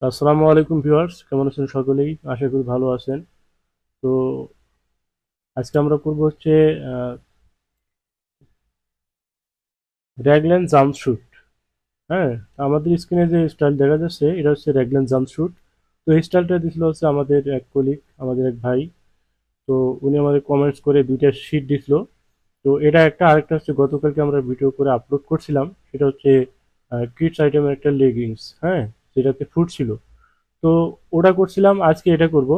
আসসালামু আলাইকুম ভিউয়ার্স, কেমন আছেন সকলেই? আশা করি ভালো আছেন। তো আজকে আমরা করব হচ্ছে র্যাগল্যান্ড জাম্পস্যুট। হ্যাঁ, আমাদের স্ক্রিনে যে স্টাইল দেখা যাচ্ছে এটা হচ্ছে র্যাগল্যান্ড জাম্পস্যুট। তো এই স্টাইলটা দিছিল হচ্ছে আমাদের এক কলিগ, আমাদের এক ভাই। তো উনি আমাদের কমেন্টস করে দুইটা শীট দিছিল। তো এটা একটা, আরেকটা হচ্ছে গতকালকে আমরা ভিডিও করে আপলোড করছিলাম, সেটা হচ্ছে কিডস আইটেমের একটা লেগিংস। হ্যাঁ, যেটাতে ফুট ছিল। তো ওটা করছিলাম, আজকে এটা করব।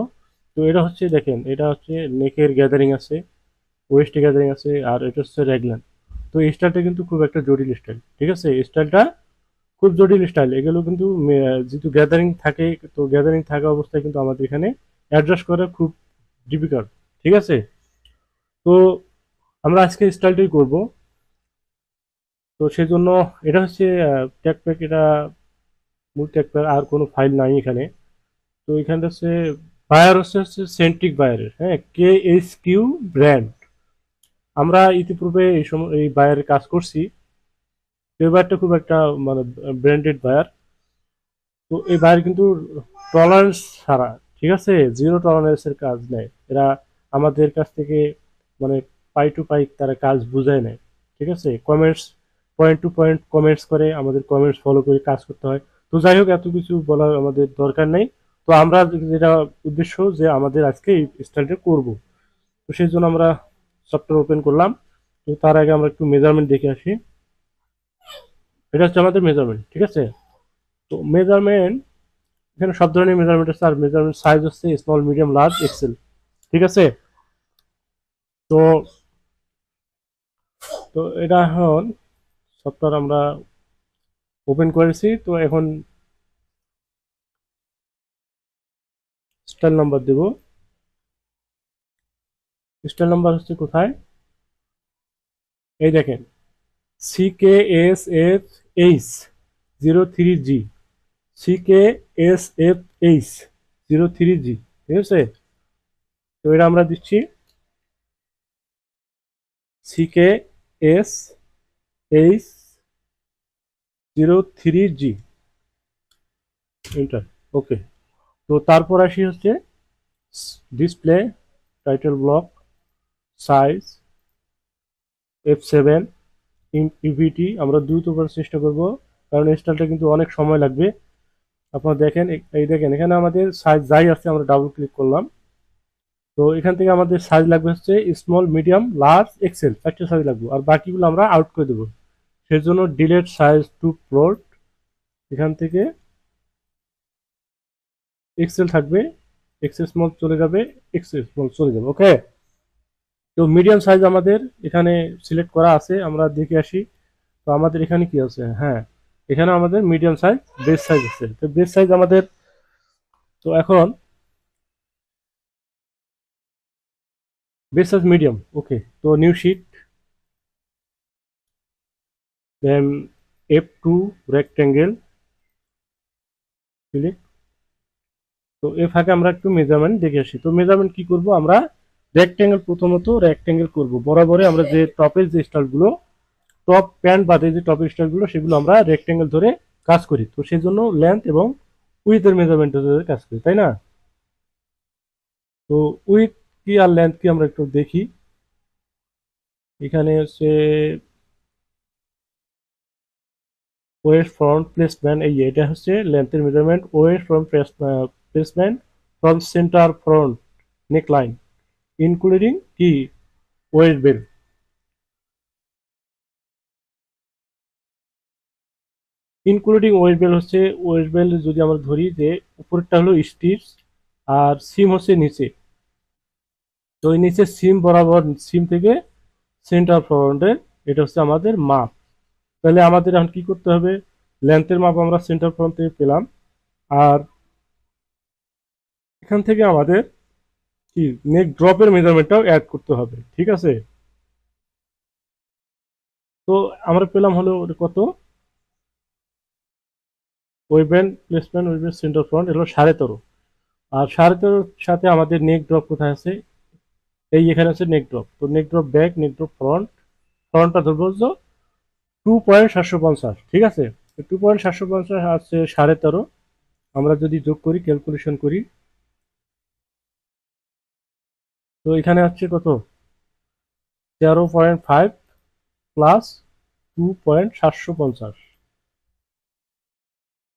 তো এটা হচ্ছে দেখেন, এটা হচ্ছে নেকের গ্যাদারিং আছে, ওয়েস্ট গ্যাদারিং আছে, আর এটা হচ্ছে রেগলান। তো এই স্টাইলটা কিন্তু খুব একটা জটিল স্টাইল, ঠিক আছে? এই স্টাইলটা খুব জটিল স্টাইল। এগুলো কিন্তু যেহেতু গ্যাদারিং থাকে, তো গ্যাদারিং থাকা অবস্থায় কিন্তু আমাদের এখানে অ্যাডজাস্ট করা খুব ডিফিকাল্ট, ঠিক আছে? তো আমরা আজকে স্টাইলটাই করব। তো সেজন্য এটা হচ্ছে ট্যাগ প্যাক, এটা মূল ট্যাগ প্যাক, আর কোনো ফাইল নাই এখানে। তো এখানে হচ্ছে বায়ার হচ্ছে সেন্ট্রিক বায়ারের, হ্যাঁ, KHQ ব্র্যান্ড। আমরা ইতিপূর্বে এই বায়ারের কাজ করছি। তো এই বায়ারটা খুব একটা মানে ব্র্যান্ডেড বায়ার। তো এই বায়ার কিন্তু টলারেন্স ছাড়া, ঠিক আছে, জিরো টলারেন্সের কাজ নেয় এরা আমাদের কাছ থেকে। মানে পাই টু পাই তারা কাজ বুঝায় নেয়, ঠিক আছে? Comments, point to point comments করে, আমাদের কমেন্টস ফলো করে কাজ করতে হয়। তো যাই হোক, এত কিছু বলার আমাদের দরকার নেই। তো আমরা যেটা উদ্দেশ্য যে আমাদের আজকে এই স্টাইলটা করব, তো সেই জন্য আমরা সফটওয়্যার ওপেন করলাম। তো তার আগে আমরা একটু মেজারমেন্ট দেখে আসি। এটা হচ্ছে আমাদের মেজারমেন্ট, ঠিক আছে? তো মেজারমেন্ট, এখানে সব ধরনের মেজারমেন্ট আছে, আর মেজারমেন্ট সাইজ হচ্ছে স্মল, মিডিয়াম, লার্জ, এক্সেল, ঠিক আছে? তো তো এটা এখন সফটওয়্যার আমরা ওপেন করেছি। তো এখন স্টাইল নাম্বার দেব। স্টাইল নাম্বার হচ্ছে কোথায়? এই দেখেন, CKSF H03G, CKSF H03G, ঠিক আছে? তো এটা আমরা দিচ্ছি CKSH03G, এন্টার। ওকে। তো তারপর আসি হচ্ছে display, title block, size F7, ইভিটি আমরা দ্রুত করার চেষ্টা করব, কারণ এই স্টাইলটা কিন্তু অনেক সময় লাগবে। আপনারা দেখেন, এই দেখেন এখানে আমাদের সাইজ যাই আছে, আমরা ডাবল ক্লিক করলাম। তো এখান থেকে আমাদের সাইজ লাগবে হচ্ছে স্মল, মিডিয়াম, লার্জ, এক্সেল, চারটে সাইজ লাগবে, আর বাকিগুলো আমরা আউট করে দেবো। সেজন্য ডিলেট সাইজ টু প্লট, এখান থেকে এক্সেল থাকবে, এক্সেল স্মল চলে যাবে, এক্সেল স্মল চলে যাবে। ওকে। তো মিডিয়াম সাইজ আমাদের এখানে সিলেক্ট করা আছে, আমরা দেখে আসি। তো আমাদের এখানে কি আছে? হ্যাঁ, এখানে আমাদের মিডিয়াম সাইজ বেস সাইজ আছে। তো বেস সাইজ আমাদের, তো এখন বেস সাইজ মিডিয়াম। ওকে। তো new sheet, then F2 rectangle, select. তো এর ফাঁকে আমরা একটু মেজারমেন্ট দেখে আসি। তো মেজারমেন্ট কি করব আমরা? রেক্টেঙ্গেল, প্রথমত রেক্টেঙ্গেল করব বরাবরই। আমরা যে টপের যে স্টাইলগুলো, টপ প্যান্ট বাদে যে টপের স্টাইলগুলো, সেগুলো আমরা রেক্টেঙ্গেল ধরে কাজ করি। তো সেই জন্য লেন্থ এবং উইথের মেজারমেন্ট ধরে কাজ করি, তাই না? তো উইথ কি আর লেন্থ কি আমরা একটু দেখি। এখানে হচ্ছে ওয়েস্ট ফ্রন্ট প্লেসমেন্ট, এই এটা হচ্ছে লেন্থের measurement. Waist front placement from centre front neck line including কি waist belt. Including waist belt হচ্ছে, ওয়েস্ট বেল্ট যদি আমরা ধরি যে উপরেরটা হলো স্টিচ, আর সিম হচ্ছে নিচে। তো ওই নিচে সিম বরাবর, সিম থেকে সেন্টার ফ্রন্টের, এটা হচ্ছে আমাদের মাপ। তাহলে আমাদের এখন কি করতে হবে? লেন্থের মাপ আমরা সেন্টার ফ্রন্ট থেকে পেলাম, আর এখান থেকে আমাদের কি নেক ড্রপের মেজারমেন্টটাও অ্যাড করতে হবে, ঠিক আছে? তো আমরা পেলাম হলো কত? ওয়েবেন প্লেসমেন্ট, ওয়েবেন সেন্টার ফ্রন্ট এগুলো 13.5। আর 13.5 সাথে আমাদের নেক ড্রপ কোথায় আছে? এই এখানে আছে নেক ড্রপ। তো neck drop back, neck drop front, ফ্রন্টটা ধরবো 2.750, ঠিক আছে? 2.750 আছে 13.5, আমরা যদি যোগ করি, ক্যালকুলেশন করি, তো এখানে হচ্ছে কত, 13.5 প্লাস 2.750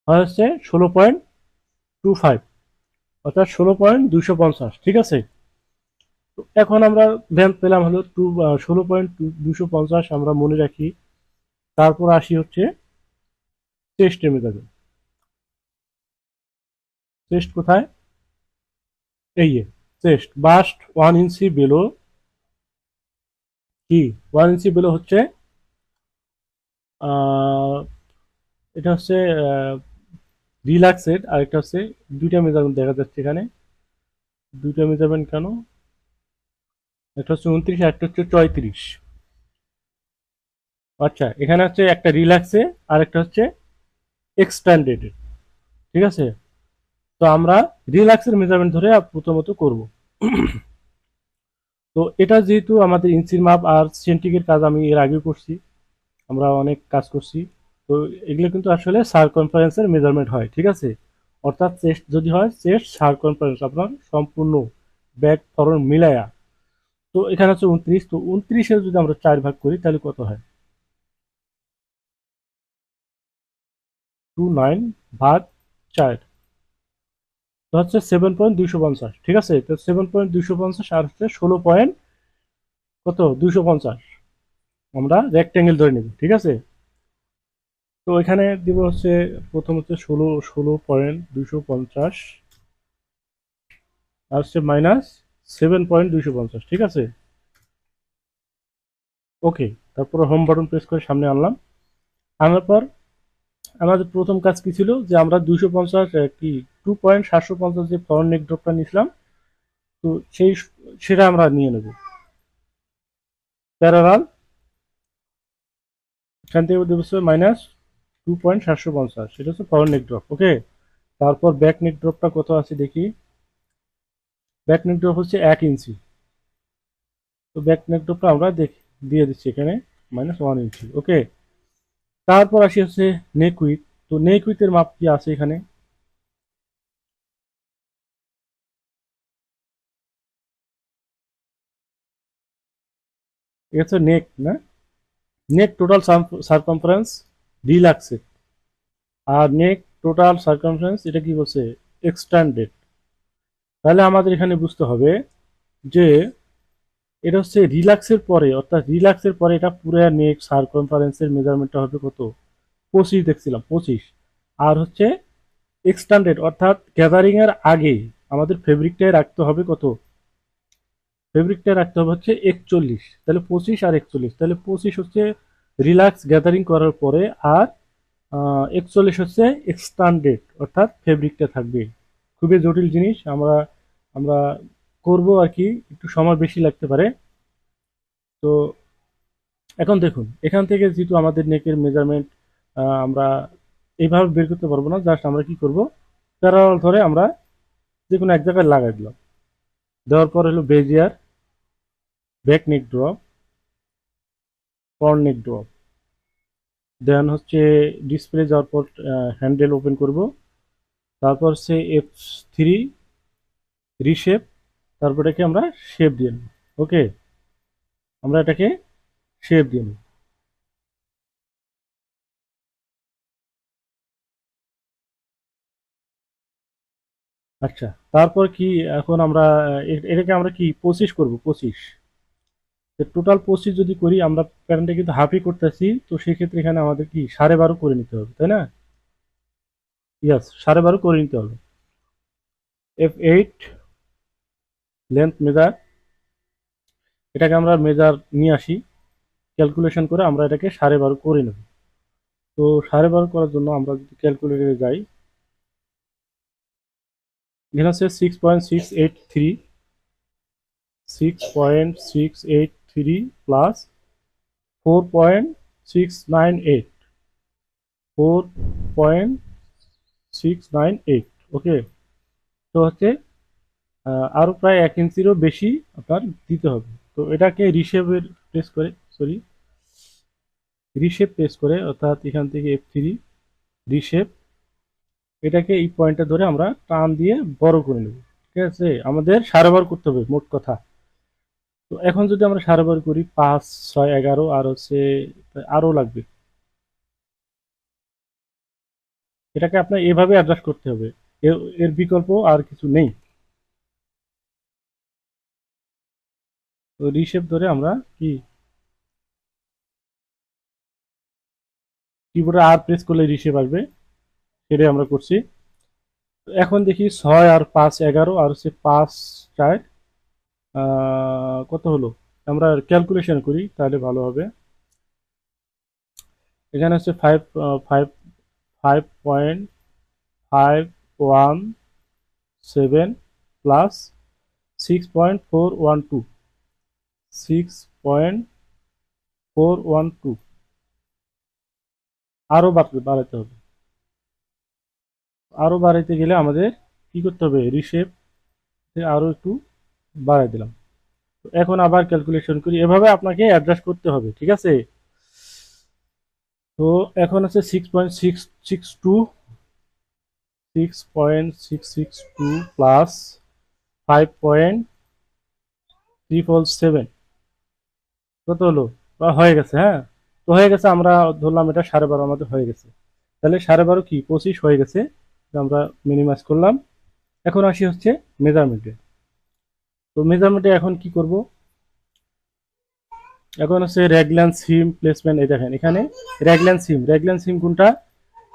হচ্ছে 16.25, অর্থাৎ 16.250। ঠিক আছে, তো এখন আমরা লেন্থ পেলাম হলো 16.250, আমরা মনে রাখি। তারপর আসি হচ্ছে চেস্টে মেজারমেন্ট। চেস্ট কোথায়, এই যে চেস্ট, বাস্ট 1 ইঞ্চি বেলো, কি 1 ইঞ্চি বেলো হচ্ছে এটা হচ্ছে রিল্যাক্সেড, আর একটা হচ্ছে, দুইটা মেজারমেন্ট দেখা যাচ্ছে এখানে, দুইটা মেজারমেন্ট কেন, একটা হচ্ছে 29, একটা হচ্ছে 34। আচ্ছা, এখানে হচ্ছে একটা রিল্যাক্সে আর একটা হচ্ছে এক্সট্যান্ডেড। ঠিক আছে, তো আমরা রিল্যাক্সের মেজারমেন্ট ধরে প্রথমত করব। তো এটা যেহেতু আমাদের ইঞ্চির মাপ আর সেন্টিকের কাজ আমি এর আগে করছি, আমরা অনেক কাজ করছি, তো এগুলো কিন্তু আসলে সারকমফারেন্সের মেজারমেন্ট হয়। ঠিক আছে, অর্থাৎ চেস্ট যদি হয়, চেস্ট সারকমফারেন্স আপনার সম্পূর্ণ ব্যাক ফরন মিলায়া। তো এখানে হচ্ছে 29, তো 29-এর যদি আমরা 4 ভাগ করি তাহলে কত হয়, 29 ভাগ 4, তো হচ্ছে 7.250। ঠিক আছে, তো 7.250 আর হচ্ছে 16 কত 250, আমরা রেক্টেঙ্গেল ধরে নিব। ঠিক আছে, তো এখানে দিব হচ্ছে প্রথম হচ্ছে 16.250 আর হচ্ছে মাইনাস 7.250। ঠিক আছে, ওকে। তারপর হোম বাটন প্রেস করে সামনে আনলাম। আনার পর আমাদের প্রথম কাজ কি ছিল, যে আমরা 250 কি 2.750 যে ফরন নেক ড্রপটা নিয়েছিলাম, তো সেটা আমরা নিয়ে নেব প্যারালাল, এখান থেকে দেবো মাইনাস 2.750, সেটা হচ্ছে ফরন নেক ড্রপ। ওকে, তারপর ব্যাক নেক ড্রপটা কত আছে দেখি, ব্যাক নেক ড্রপ হচ্ছে 1 ইঞ্চি, তো ব্যাক নেক ড্রপটা আমরা দিয়ে দিচ্ছি এখানে -1 ইঞ্চি। ওকে, তারপর আসি হচ্ছে নেক উইথ, তো নেক উইথের মাপ কি আছে এখানে, এটা হচ্ছে নেক না, নেক টোটাল সারকমফারেন্স রিল্যাক্সেড, আর নেক টোটাল সারকমফারেন্স এটা কি বলছে, এক্সট্যান্ডেড। তাহলে আমাদের এখানে বুঝতে হবে যে এটা হচ্ছে রিল্যাক্সের পরে, অর্থাৎ রিল্যাক্সের পরে এটা পুরো নেক সারকমফারেন্সের মেজারমেন্টটা হবে কত, 25 দেখছিলাম, 25। আর হচ্ছে এক্সট্যান্ডেড অর্থাৎ গ্যাদারিং এর আগে আমাদের ফেব্রিকটাই রাখতে হবে কত, ফেব্রিকটা রাখতে হবে হচ্ছে 41, তাহলে 25 আর 41, তাহলে 25 হচ্ছে রিল্যাক্স গ্যাদারিং করার পরে, আর 41 হচ্ছে এক্সট্যান্ডেড অর্থাৎ ফেব্রিকটা থাকবে। খুবই জটিল জিনিস, আমরা আমরা করব আর কি, একটু সময় বেশি লাগতে পারে। তো এখন দেখুন, এখান থেকে যেহেতু আমাদের নেকের মেজারমেন্ট আমরা এইভাবে বের করতে পারবো না, জাস্ট আমরা কি করব, প্যারালাল ধরে আমরা যে কোনো এক জায়গায় লাগাই দিলাম, দেওয়ার পর হলো bezier, back neck drop, front neck drop, then হচ্ছে ডিসপ্লে যাওয়ার পর হ্যান্ডেল ওপেন করব, তারপর হচ্ছে F3 রিশেপ, তারপর এটাকে আমরা শেপ দিয়ে নেব। ওকে, আমরা এটাকে শেপ দিয়ে নেব। আচ্ছা, তারপর কি, এখন আমরা এটাকে আমরা কি 25 করব, 25, টোটাল 25 যদি করি, আমরা প্যাটার্নটা কিন্তু হাফই করতেছি, তো সেক্ষেত্রে এখানে আমাদের কি 12.5 করে নিতে হবে, তাই না, ইয়াস 12.5 করে নিতে হবে। F8 লেন্থ মেজার, এটাকে আমরা মেজার নিয়ে আসি, ক্যালকুলেশন করে আমরা এটাকে 12.5 করে নেব। তো 12.5 করার জন্য আমরা যদি ক্যালকুলেটরে যাই, এখানে হচ্ছে 6.683, 6.683 প্লাস 4.698, 4.698। ওকে, তো হচ্ছে আরো প্রায় 1 ইঞ্চিরও বেশি আপনার দিতে হবে। তো এটাকে রিশেপের প্রেস করে, সরি, রিশেপ প্রেস করে, অর্থাৎ এখান থেকে F3 রিশেপ, এটাকে এই পয়েন্টটা ধরে আমরা টান দিয়ে বড় করে নেব। ঠিক আছে, আমাদের সাড়ে বার করতে হবে মোট কথা। তো এখন যদি আমরা সাড়ে বার করি, 5 6 11 আর হচ্ছে আরো লাগবে। এটাকে আপনার এভাবে অ্যাডজাস্ট করতে হবে, এর বিকল্প আর কিছু নেই। তো রিশেপ ধরে আমরা কি কিবোর্ডে আর প্রেস করলে রিশেপ আসবে, সেটাই আমরা করছি। তো এখন দেখি 6 আর 5 11 আর হচ্ছে 5 4 কত হলো, আমরা ক্যালকুলেশন করি তাহলে ভালো হবে। এখানে হচ্ছে 5.517 প্লাস 6.412, 6.412 আরো বাড়াতে হবে। আরো বাড়াইতে গেলে আমাদের কি করতে হবে, রিশেপ আরো একটু বাড়াই দিলাম। তো এখন আবার ক্যালকুলেশন করি, এভাবে আপনাকে অ্যাডজাস্ট করতে হবে, ঠিক আছে। তো এখন আছে 6.662, 6.662 প্লাস 5.347 কত হলো, বা হয়ে গেছে। হ্যাঁ, তো হয়ে গেছে, আমরা ধরলাম এটা 12.5 আমাদের হয়ে গেছে। তাহলে 12.5 কি 25 হয়ে গেছে, আমরা মিনিমাইজ করলাম। এখন আসি হচ্ছে মেজারমেন্টে। তো মেজারমেন্টে এখন কি করব, এখন হচ্ছে রেগল্যান্ড সিম প্লেসমেন্ট। এই দেখেন এখানে রেগল্যান্ড সিম কোনটা,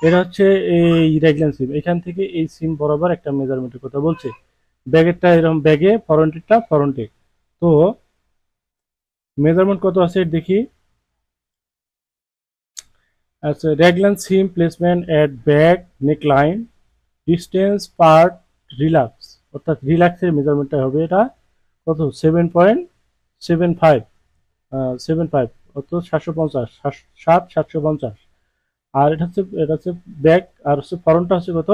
এটা হচ্ছে এই রেগল্যান্ড সিম, এখান থেকে এই সিম বরাবর একটা মেজারমেন্টের কথা বলছে। ব্যাগেরটা এরকম ব্যাগে, ফ্রন্টেরটা ফ্রন্টে। তো মেজারমেন্ট কত আছে দেখি। আচ্ছা, raglan seam placement at back neckline distance part relax, অর্থাৎ রিল্যাক্সের মেজারমেন্টটা হবে এটা কত, 7.75, 7.5 অর্থাৎ 750, 750। আর এটা হচ্ছে ব্যাক, আর হচ্ছে ফরনটা হচ্ছে কত,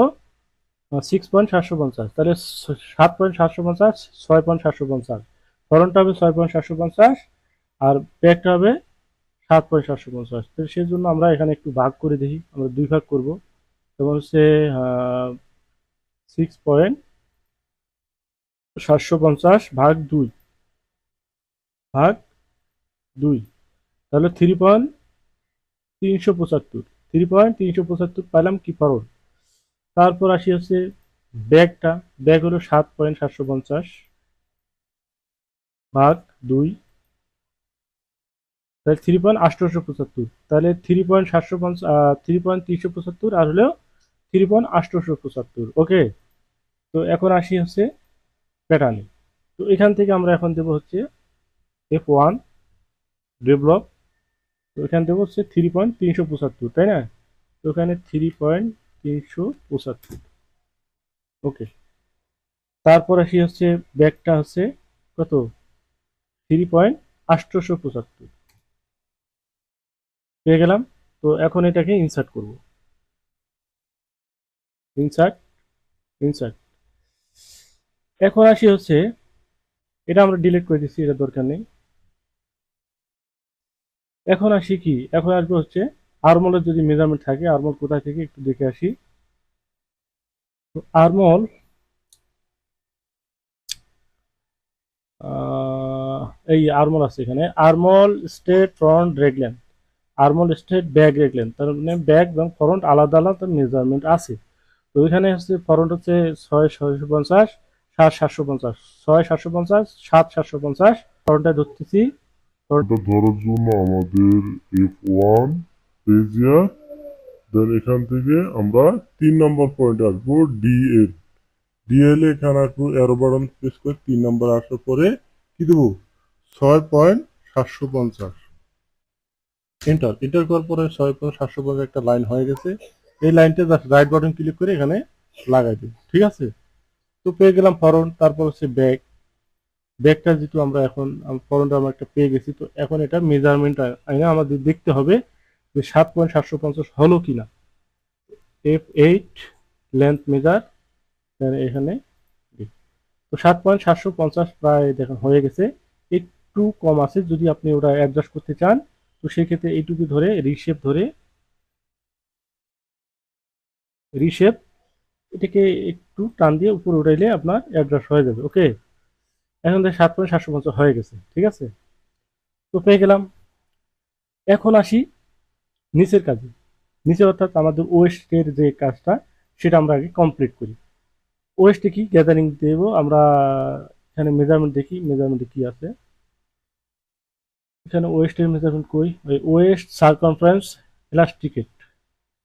6.750। তাহলে 7.750, 6.750, ফরনটা হবে 6.750 আর ব্যাকটা হবে 7.750। তো সেই জন্য আমরা এখানে একটু ভাগ করে দেখি, আমরা দুই ভাগ করব। যেমন হচ্ছে 6.750 ভাগ দুই, তাহলে 3.375 পাইলাম কি ফরন। তারপর আসি হচ্ছে ব্যাগটা, ব্যাগ হলো 7.750 ভাগ 2, তাহলে 3.875, তাহলে 3.375 আর হলো 3.875। ওকে, তো এখন আসি হচ্ছে প্যাটার্নে। তো এখান থেকে আমরা এখন দেবো হচ্ছে F1 ডেভেলপ। তো এখানে দেবো হচ্ছে 3.375, তাই না। তো এখানে 3.375। ওকে, তারপর আসি হচ্ছে ব্যাগটা হচ্ছে কত, 3.875 পেয়ে গেলাম। তো এখন এটাকে ইনসার্ট করব, ইনসার্ট, ইনসার্ট। এখন আসি হচ্ছে, এটা আমরা ডিলিট করে দিচ্ছি, এটা দরকার নেই। এখন আসি কি, এখন আসবে হচ্ছে আরমলের যদি মেজারমেন্ট থাকে, আরমল কোথায় থেকে একটু দেখে আসি। তো আরমল, এই আরমল আছে এখানে, আরমল স্টেট ফ্রন্ট রেগলেন, আরমল স্টেট ব্যাক রেগলেন, তার মানে ব্যাক এবং ফ্রন্ট আলাদা আলাদা মেজারমেন্ট আছে। তো এখানে হচ্ছে ফ্রন্ট হচ্ছে 6.750, 7.750, 6.750, 7.750, ফ্রন্টটা ধরতেছি। এটা ধরার জন্য আমাদের F1 পেজিয়া, দেন এখান থেকে আমরা 3 নম্বর পয়েন্টে আসবো ডিএল। ডিএল এখানে আসবো, এরো বাটন প্রেস করে 3 নম্বর আসার পরে কি দেবো, 6.750। এন্টার, এন্টার করার পরে 6.750 একটা লাইন হয়ে গেছে। এই লাইনটা জাস্ট রাইট বাটন ক্লিক করে এখানে লাগাই দিই, ঠিক আছে। তো পেয়ে গেলাম ফরন্ট, তারপর হচ্ছে ব্যাক। ব্যাকটা যেহেতু আমরা এখন ফরন্ট আমরা একটা পেয়ে গেছি, তো এখন এটা মেজারমেন্ট আইনা আমাদের দেখতে হবে যে 7.750 হলো কিনা। F8 লেন্থ মেজার, এখানে তো 7.750 প্রায় দেখেন হয়ে গেছে। একটু কম আছে, যদি আপনি ওটা অ্যাডজাস্ট করতে চান তো সেক্ষেত্রে এইটুকু ধরে রিশেপ, ধরে রিশেপ এটাকে একটু টান দিয়ে উপরে উঠাইলে আপনার অ্যাড্রেস হয়ে যাবে। ওকে, এখন 7.750 হয়ে গেছে, ঠিক আছে। তো পেয়ে গেলাম। এখন আসি নিচের কাজে। নিচে অর্থাৎ আমাদের ওয়েস্টের যে কাজটা সেটা আমরা আগে কমপ্লিট করি। ওয়েস্টে কি গ্যাদারিং দেব আমরা, এখানে মেজারমেন্ট দেখি, মেজারমেন্টে কি আছে। এখানে ওয়েস্টের মেজারমেন্ট কই, ওই ওয়েস্ট সার্কামফারেন্স ইলাস্টিকেট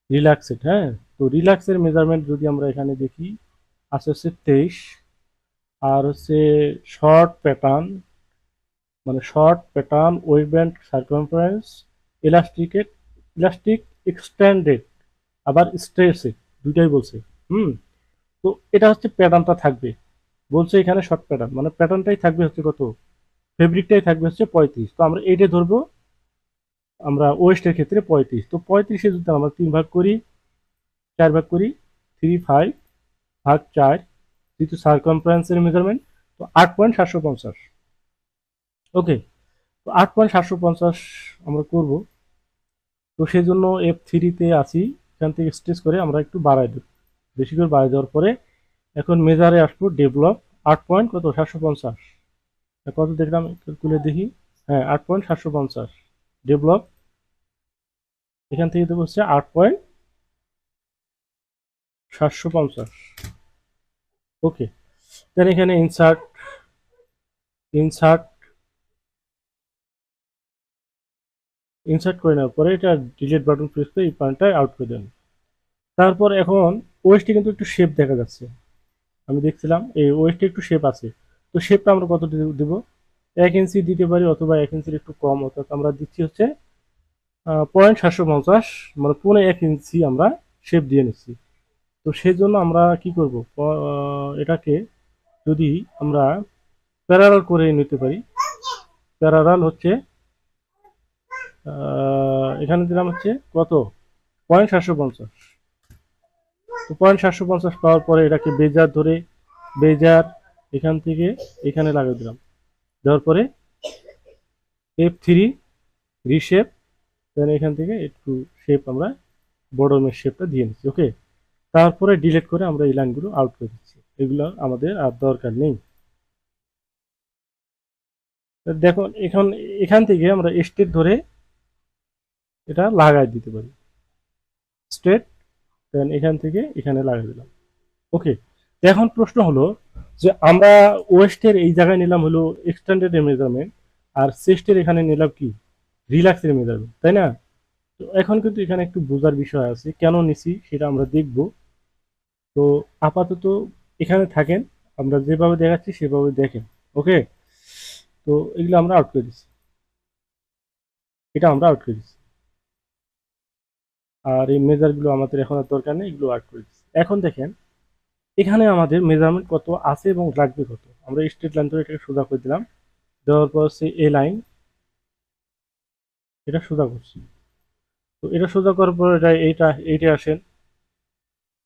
রিল্যাক্সেড। হ্যাঁ, তো রিল্যাক্সের মেজারমেন্ট যদি আমরা এখানে দেখি আছে হচ্ছে 23। আর হচ্ছে শর্ট প্যাটার্ন, মানে short pattern waist band circumference elasticate, elastic extended, আবার স্ট্রেসেড, দুইটাই বলছে। হুম, তো এটা হচ্ছে প্যাটার্নটা থাকবে, বলছে এখানে শর্ট প্যাটার্ন, মানে প্যাটার্নটাই থাকবে হচ্ছে কত, ফেব্রিকটাই থাকবে হচ্ছে 35। তো আমরা এইটা ধরবো, আমরা ওয়েস্টের ক্ষেত্রে 35। তো 35-এ যদি আমরা 3 ভাগ করি, 4 ভাগ করি, 3 5 ভাগ 4, যেহেতু সার্কামফারেন্সের মেজারমেন্ট, তো 8.750। ওকে, তো 8.750 আমরা করব। তো সেই জন্য F3-তে আসি, এখান থেকে স্টেজ করে আমরা একটু বাড়াই দেব, বেশি করে বাড়াই দেওয়ার পরে এখন মেজারে আসবো ডেভেলপ 8.750 কত দেখলাম ক্যালকুলেট দেখি। হ্যাঁ, 8.750 ডেভেলপ, এখান থেকে দেবো হচ্ছে 8.750। ওকে, দেন এখানে ইনসার্ট, ইনসার্ট ইনসার্ট করে নেওয়ার পরে এটা ডিলিট বাটন প্রেস করে এই পয়েন্টটা আউট করে দেন। তারপর এখন ওয়েস্টে কিন্তু একটু শেপ দেখা যাচ্ছে, আমি দেখছিলাম এই ওয়েস্টে একটু শেপ আছে। তো শেপটা আমরা কত দেব, 1 ইঞ্চি দিতে পারি অথবা 1 ইঞ্চির একটু কম, অর্থাৎ আমরা দিচ্ছি হচ্ছে 0.750, মানে 1.5 ইঞ্চি আমরা শেপ দিয়ে নিচ্ছি। তো সেই জন্য আমরা কি করব, এটাকে যদি আমরা প্যারালাল করে নিতে পারি, প্যারালাল হচ্ছে এখানে দিলাম হচ্ছে কত, 0.750। তো 0.750 পাওয়ার পরে এটাকে বেজার ধরে, বেজার এখান থেকে এখানে লাগিয়ে দিলাম, দেওয়ার পরে F3 রিশেপ, দেন এখান থেকে একটু শেপ আমরা বর্ডার শেপটা দিয়ে নিচ্ছি। ওকে, তারপরে ডিলিট করে আমরা এই লাইনগুলো আউট করে দিচ্ছি, এগুলো আমাদের আর দরকার নেই। দেখুন এখন এখান থেকে আমরা স্ট্রেট ধরে এটা লাগাই দিতে পারি, স্ট্রেট, দেন এখান থেকে এখানে লাগাই দিলাম। ওকে, এখন প্রশ্ন হলো যে আমরা ওয়েস্টের এই জায়গায় নিলাম হলো এক্সটেন্ডেড মেজারমেন্ট, আর চেস্টের এখানে নিলাম কি রিল্যাক্সের মেজারমেন্ট, তাই না? তো এখন কিন্তু এখানে একটু বোঝার বিষয় আছে, কেন নিছি সেটা আমরা দেখব। তো আপাতত এখানে থাকেন, আমরা যেভাবে দেখাচ্ছি সেভাবে দেখেন। ওকে, তো এগুলো আমরা আউট করে দিচ্ছি, এটা আমরা আউট করে দিচ্ছি, আর এই মেজারগুলো আমাদের এখন আর দরকার নেই, এগুলো আউট করে দিচ্ছি। এখন দেখেন এখানে আমাদের মেজারমেন্ট কত আছে এবং লাগবে কত, আমরা স্ট্রেট লাইন ধরে এটাকে সোজা করে দিলাম, দেওয়ার পর হচ্ছে এ লাইন, এটা সোজা করছি। তো এটা সোজা করার পর এটা এইটা আসেন,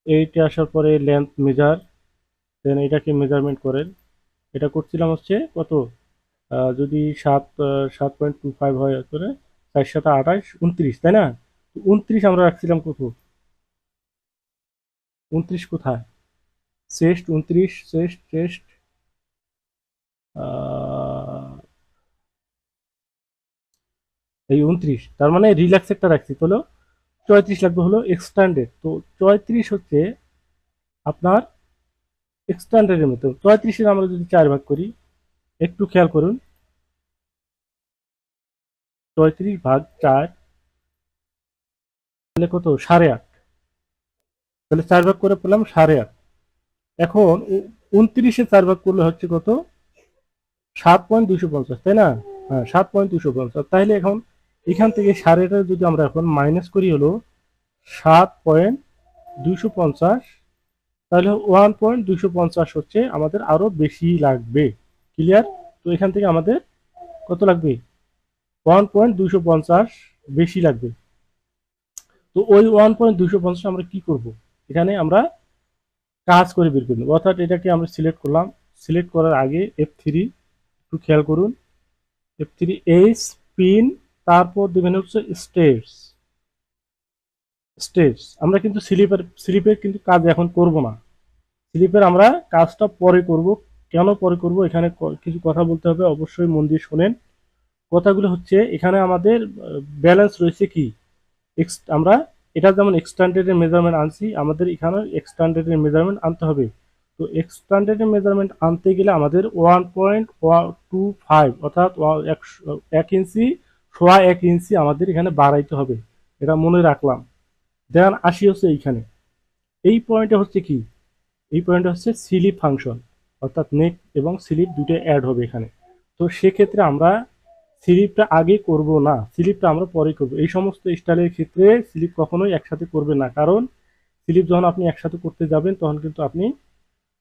এইটা আসার পরে লেন্থ মেজার, দেন এটাকে মেজারমেন্ট করেন। এটা করছিলাম হচ্ছে কত, যদি 7.25 হয় করে 4 7 28 29, তাই না? 29 আমরা রাখছিলাম কত, 29 কোথায়, চেস্ট 29, চেস্ট চেস্ট এই 29, তার মানে রিল্যাক্স একটা রাখছি, তাহলে 34 লাগবে হলো এক্সট্যান্ডেড। তো 34 হচ্ছে আপনার এক্সট্যান্ডার্ডের মতো। 34-এর আমরা যদি 4 ভাগ করি, একটু খেয়াল করুন, 34 ভাগ 4 তাহলে কত, 8.5, তাহলে 4 ভাগ করে পেলাম 8.5। এখন 29-এ 4 ভাগ করলে হচ্ছে কত, 7.250, তাই না? হ্যাঁ, 7.250। তাহলে এখন এখান থেকে 8.5 যদি আমরা এখন মাইনাস করি হলো 7.250, তাহলে 1.250 হচ্ছে আমাদের আরো বেশি লাগবে। ক্লিয়ার? তো এখান থেকে আমাদের কত লাগবে, 1.250 বেশি লাগবে। তো ওই 1.250 আমরা কি করব, এখানে আমরা কাজ করে বের করে নেব। অর্থাৎ এটাকে আমরা সিলেক্ট করলাম, সিলেক্ট করার আগে F3 একটু খেয়াল করুন, F3 এইচ পিন, তারপর দেবেন হচ্ছে স্টেজ। স্টেজ আমরা কিন্তু স্লিপের কিন্তু কাজ এখন করব না, স্লিপের আমরা কাজটা পরে করব। কেন পরে করব, এখানে কিছু কথা বলতে হবে, অবশ্যই মন দিয়ে শোনেন। কথাগুলো হচ্ছে, এখানে আমাদের ব্যালেন্স রয়েছে কি, আমরা এটা যেমন এক্সট্যান্ডার্ডের মেজারমেন্ট আনছি, আমাদের এখানে এক্সট্যান্ডার্ডের মেজারমেন্ট আনতে হবে। তো এক্সট্যান্ডার্ডের মেজারমেন্ট আনতে গেলে আমাদের 1.25 অর্থাৎ 1 ইঞ্চি, সোয়া 1 ইঞ্চি আমাদের এখানে বাড়াইতে হবে। এটা মনে রাখলাম। দেন আসি হচ্ছে এইখানে, এই পয়েন্টে হচ্ছে কি, এই পয়েন্টে হচ্ছে স্লিপ ফাংশন, অর্থাৎ নেক এবং স্লিপ দুটো অ্যাড হবে এখানে। তো সেক্ষেত্রে আমরা স্লিপটা আগে করব না, স্লিপটা আমরা পরে করব। এই সমস্ত স্টাইলের ক্ষেত্রে স্লিপ কখনোই একসাথে করবে না, কারণ স্লিপ যখন আপনি একসাথে করতে যাবেন তখন কিন্তু আপনি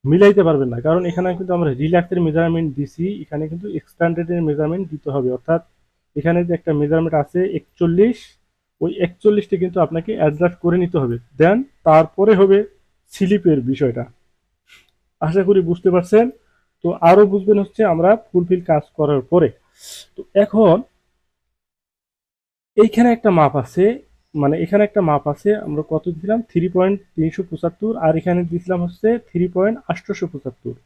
মিলাইতে পারবেন না, কারণ এখানে কিন্তু আমরা রিল্যাক্সের মেজারমেন্ট দিছি, এখানে কিন্তু এক্সট্যান্ডার্ডের মেজারমেন্ট দিতে হবে। অর্থাৎ এখানে যে একটা মেজারমেন্ট আছে 41, ওই 41টা কিন্তু আপনাকে অ্যাডজাস্ট করে নিতে হবে, দেন তারপরে হবে স্লিপের বিষয়টা। আশা করি বুঝতে পারছেন। তো আরো বুঝবেন হচ্ছে আমরা ফুলফিল কাজ করার পরে। তো এখন এইখানে একটা মাপ আছে, মানে এখানে একটা মাপ আছে, আমরা কত দিলাম 3.375, আর এখানে দিছিলাম হচ্ছে 3.875।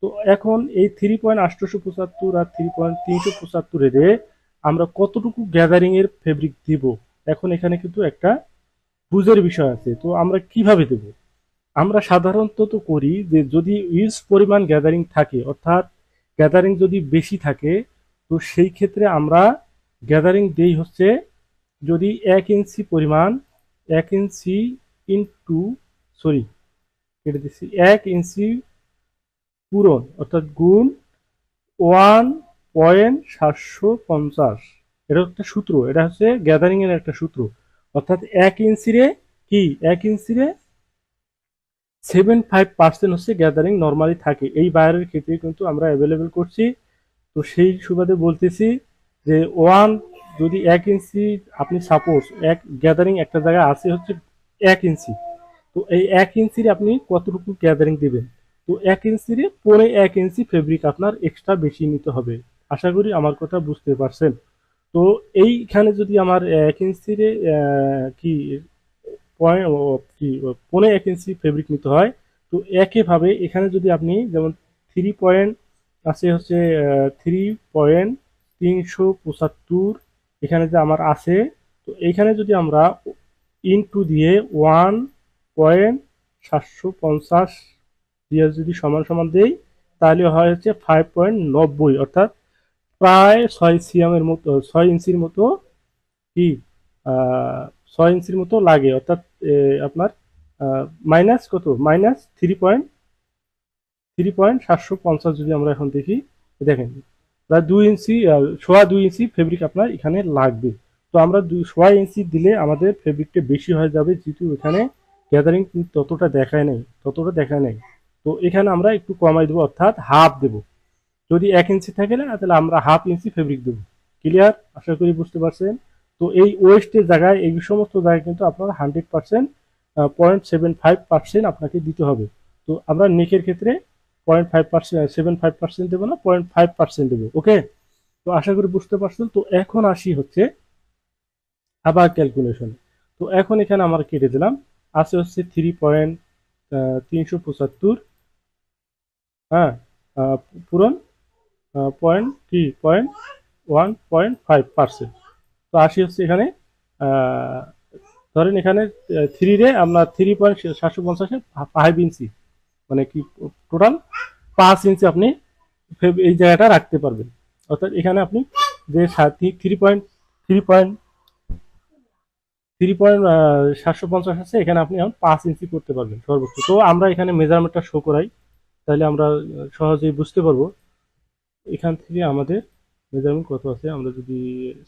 তো এখন এই 3.875 আর 3.375 এর আমরা কতটুকু গ্যাদারিং এর ফেব্রিক দিব, এখন এখানে কিন্তু একটা বুঝের বিষয় আছে। তো আমরা কিভাবে দেব, আমরা সাধারণত তো করি যে যদি ইউজ পরিমাণ গ্যাদারিং থাকে, অর্থাৎ গ্যাদারিং যদি বেশি থাকে, তো সেই ক্ষেত্রে আমরা গ্যাদারিং দেই হচ্ছে, যদি 1 ইঞ্চি পরিমাণ, 1 ইঞ্চি ইন্টু, সরি কেটে দিচ্ছি, 1 ইঞ্চি পূরণ অর্থাৎ গুণ 1.750, এটা একটা সূত্র, এটা হচ্ছে গ্যাদারিং এর একটা সূত্র। অর্থাৎ 1 ইঞ্চিরে কি, 1 ইঞ্চিরে 75% হচ্ছে গ্যাদারিং নর্মালি থাকে, এই বাইরের ক্ষেত্রে কিন্তু আমরা অ্যাভেলেবেল করছি। তো সেই সুবাদে বলতেছি যে যদি 1 ইঞ্চি, আপনি সাপোজ এক গ্যাদারিং একটা জায়গায় আছে হচ্ছে 1 ইঞ্চি, তো এই 1 ইঞ্চির আপনি কতটুকু গ্যাদারিং দিবেন, তো 1 ইঞ্চির 1.25 ইঞ্চি ফেব্রিক আপনার এক্সট্রা বেশি নিতে হবে। আশা করি আমার কথা বুঝতে পারছেন। তো এইখানে যদি আমার 1 ইঞ্চির কি পয়েন্ট কি 1.25 ইঞ্চি ফেব্রিক নিতে হয়, তো একইভাবে এখানে যদি আপনি যেমন 3 পয়েন্ট আছে হচ্ছে 3.375 এখানে যে আমার আছে, তো এইখানে যদি আমরা ইনটু দিয়ে 1.750 দিয়ে যদি সমান সমান দেই, তাহলে হয় হচ্ছে 5.90, অর্থাৎ প্রায় 6 সিএম এর মতো, 6 ইঞ্চির মতো কি, 6 ইঞ্চির মতো লাগে। অর্থাৎ আপনার মাইনাস কত, মাইনাস 3.750 যদি আমরা এখন দেখি, দেখেন প্রায় 2 ইঞ্চি, সোয়া 2 ইঞ্চি ফেব্রিক আপনার এখানে লাগবে। তো আমরা সোয়া ইঞ্চি দিলে আমাদের ফেব্রিকটা বেশি হয়ে যাবে, যেহেতু এখানে গ্যাদারিং ততটা দেখায় নাই। তো এখানে আমরা একটু কমাই দেবো, অর্থাৎ হাফ দেবো। যদি 1 ইঞ্চি থাকে না, তাহলে আমরা 1/2 ইঞ্চি ফেব্রিক দেবো। ক্লিয়ার, আশা করি বুঝতে পারছেন। তো এই ওয়েস্টের জায়গায়, এই সমস্ত জায়গায় কিন্তু আপনার 100%, 0.75% আপনাকে দিতে হবে। তো আমরা নেকের ক্ষেত্রে 0.75% দেবো না, 0.5% দেবো। ওকে, তো আশা করি বুঝতে পারছেন। তো এখন আসি হচ্ছে আবার ক্যালকুলেশন। তো এখন এখানে আমরা কেটে দিলাম, আছে হচ্ছে 3.375, হ্যাঁ, পূরণ পয়েন্ট কি, 1.5%। তো আসি হচ্ছে এখানে, আহ, ধরেন এখানে 3 রে আমরা 3.750 5 ইঞ্চি, মানে কি টোটাল 5 ইঞ্চি আপনি এই জায়গাটা রাখতে পারবেন। অর্থাৎ এখানে আপনি যে 3.750 আছে, এখানে আপনি এখন 5 ইঞ্চি করতে পারবেন সর্বোচ্চ। তো আমরা এখানে মেজারমেন্টটা শো করাই, তাহলে আমরা সহজেই বুঝতে পারবো এখান থেকে আমাদের মেজারমেন্ট কত আছে। আমরা যদি,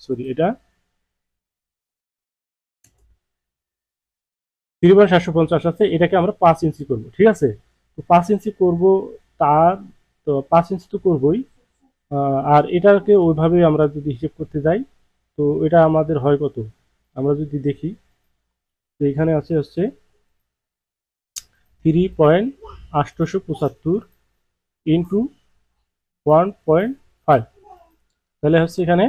সরি, এটা 3.750 আছে, এটাকে আমরা 5 ইঞ্চি করবো, ঠিক আছে। তো 5 ইঞ্চি করবো, তার তো 5 ইঞ্চি তো করবোই, আর এটাকে ওইভাবে আমরা যদি হিসেব করতে যাই, তো এটা আমাদের হয় কত, আমরা যদি দেখি, তো এখানে আছে হচ্ছে 3.875 ইন্টু 1.5, তাহলে হচ্ছে এখানে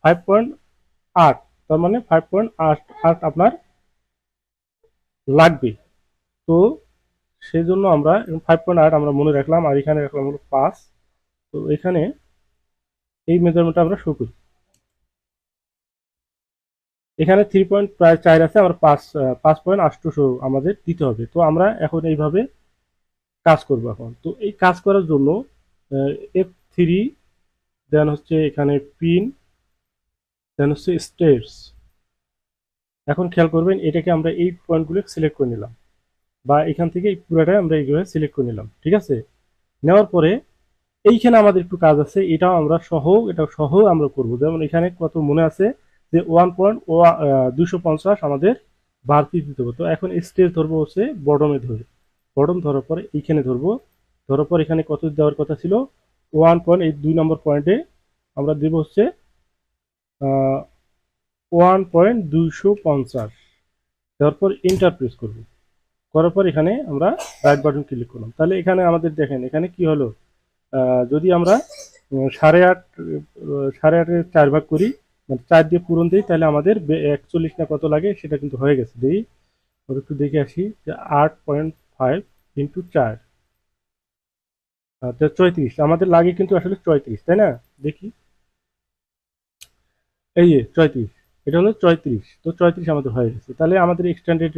5.8, তার মানে 5.8 আপনার লাগবে। তো সেই জন্য আমরা 5.8 আমরা মনে রাখলাম, আর এখানে রাখলাম হলো 5। তো এখানে এই মেজারমেন্টটা আমরা শো করি। এখানে 3.4 আছে, আমরা 5.8 আমাদের দিতে হবে। তো আমরা এখন এইভাবে কাজ করব। এখন তো এই কাজ করার জন্য F3, দেন হচ্ছে এখানে পিন, দেন হচ্ছে স্টেটস। এখন খেয়াল করবেন, এটাকে আমরা এই পয়েন্টগুলো সিলেক্ট করে নিলাম, বা এখান থেকে এই পুরোটাই আমরা এইভাবে সিলেক্ট করে নিলাম। ঠিক আছে, নেওয়ার পরে এইখানে আমাদের একটু কাজ আছে, এটা সহ আমরা করব। যেমন এখানে কত মনে আছে যে 1.250 আমাদের বাড়তি দিতে হবে। তো এখন স্টেজ ধরবো হচ্ছে বটমে ধরে, বটম ধরার পরে এইখানে ধরবো, ধরার পর এখানে কত দেওয়ার কথা ছিল 1 এই 2 নম্বর পয়েন্টে আমরা দেব হচ্ছে 1.250। দেওয়ার পর ইন্টার প্রেস করবো, করার পর এখানে আমরা রাইট বাটন ক্লিক করলাম। তাহলে এখানে আমাদের দেখেন এখানে কি হলো, যদি আমরা 8.5 8.5-এর 4 ভাগ করি, মানে 4 দিয়ে পূরণ দিই, তাহলে আমাদের 41 না কত লাগে সেটা কিন্তু হয়ে গেছে। দেখি ওর একটু দেখে আসি যে 8.5 ইন্টু 4, 34 আমাদের লাগে কিন্তু আসলে 34, তাই না? দেখি, এই যে 34, এটা হলো 34। তো 34 আমাদের হয়ে গেছে, তাহলে আমাদের এক্সটেন্ডেড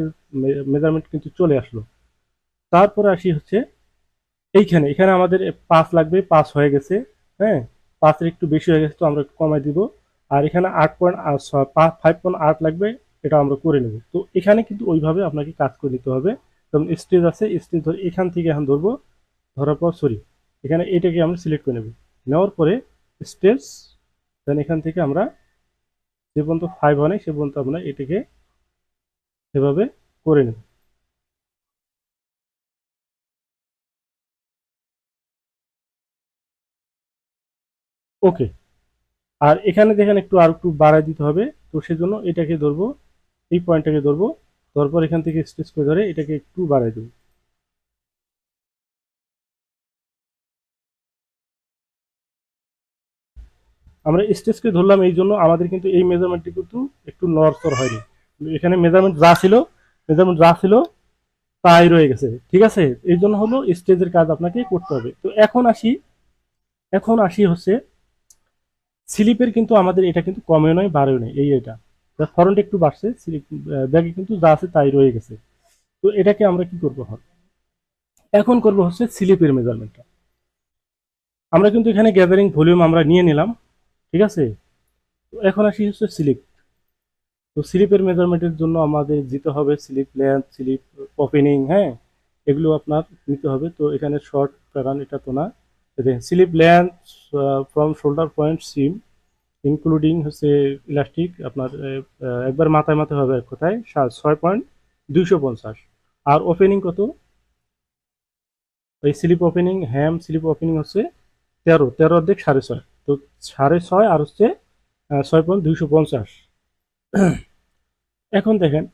মেজারমেন্ট কিন্তু চলে আসলো। তারপরে আসি হচ্ছে এইখানে, এখানে আমাদের 5 লাগবে, 5 হয়ে গেছে। হ্যাঁ, 5-এর একটু বেশি হয়ে গেছে, তো আমরা একটু কমাই দিব। আর এখানে 5.8 লাগবে, এটা আমরা করে নেব। তো এখানে কিন্তু ওইভাবে আপনাকে কাজ করে নিতে হবে। যেমন স্টেজ আছে, স্টেজ ধরে এখান থেকে এখন ধরবো, ধরার পর সরি, এখানে এটাকে আমরা সিলেক্ট করে নেব। নেওয়ার পরে স্টেজ, দেন এখান থেকে আমরা যে পর্যন্ত 5 হয় সে পর্যন্ত আমরা এটাকে এভাবে করে নেব। ওকে, আর এখানে দেখেন একটু আর একটু বাড়ায় দিতে হবে। তো সেজন্য এটাকে ধরবো, এই পয়েন্টটাকে ধরবো, তারপর এখান থেকে স্ট্রেচ করে ধরে এটাকে একটু বাড়াই দেবো। আমরা স্ট্রেচকে ধরলাম এই জন্য আমাদের কিন্তু এই মেজারমেন্টটি কিন্তু একটু নড়চড় হয়নি। এখানে মেজারমেন্ট যা ছিল তাই রয়ে গেছে। ঠিক আছে, এই জন্য হলো স্টেজের কাজ আপনাকে করতে হবে। তো এখন আসি হচ্ছে স্লিপের, কিন্তু আমাদের এটা কিন্তু কমে নয় বাড়েও নেই, এটা ফরন্ট একটু বাড়ছে, স্লিপ ব্যাগে কিন্তু যা আছে তাই রয়ে গেছে। তো এটাকে আমরা কি করবো, এখন করবো হচ্ছে স্লিপের মেজারমেন্টটা। আমরা কিন্তু এখানে গ্যাদারিং ভলিউম আমরা নিয়ে নিলাম। ঠিক আছে, তো এখন আসি হচ্ছে স্লিপ। তো স্লিপের মেজারমেন্টের জন্য আমাদের দিতে হবে স্লিপ লেন্থ, স্লিপ ওপেনিং, হ্যাঁ, এগুলো আপনার নিতে হবে। তো এখানে শর্ট প্যাটার্ন এটা তো না, slip length from shoulder point SIM including হচ্ছে ইলাস্টিক আপনার একবার মাথায় মাথায় হবে, এক কথায় 6.250। আর ওপেনিং কত, এই স্লিপ ওপেনিং, স্লিপ ওপেনিং হচ্ছে 13 অর্ধেক 6.5। তো 6.5 আর হচ্ছে 6.250। এখন দেখেন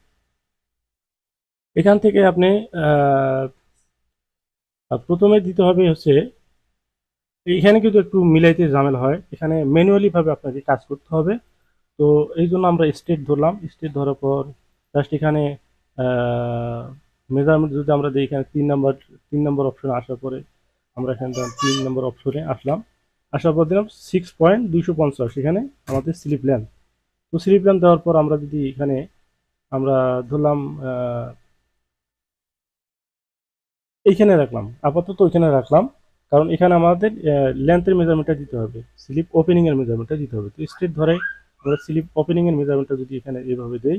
এখান থেকে আপনি আহ, প্রথমে দিতে হবে হচ্ছে, এইখানে কিন্তু একটু মিলাইতে ঝামেলা হয়, এখানে ম্যানুয়ালি ভাবে আপনাকে কাজ করতে হবে। তো এই জন্য আমরা স্টেট ধরলাম, স্টেট ধরার পর জাস্ট এখানে মেজারমেন্ট যদি আমরা দিই, এখানে 3 নম্বর অপশনে আসার পরে আমরা এখানে 3 নম্বর অপশনে আসলাম, আসার পর দিলাম 6.250 এখানে আমাদের স্লিপ লেন্থ। তো স্লিপ লেন্থ দেওয়ার পর আমরা যদি এখানে আমরা ধরলাম এইখানে রাখলাম, আপাতত ওইখানে রাখলাম, কারণ এখানে আমাদের লেন্থের মেজারমেন্টটা দিতে হবে, স্লিপ ওপেনিং এর মেজারমেন্টটা দিতে হবে। তো স্ট্রেট ধরে আমরা স্লিপ ওপেনিং এর মেজারমেন্টটা যদি এখানে এভাবে দেই,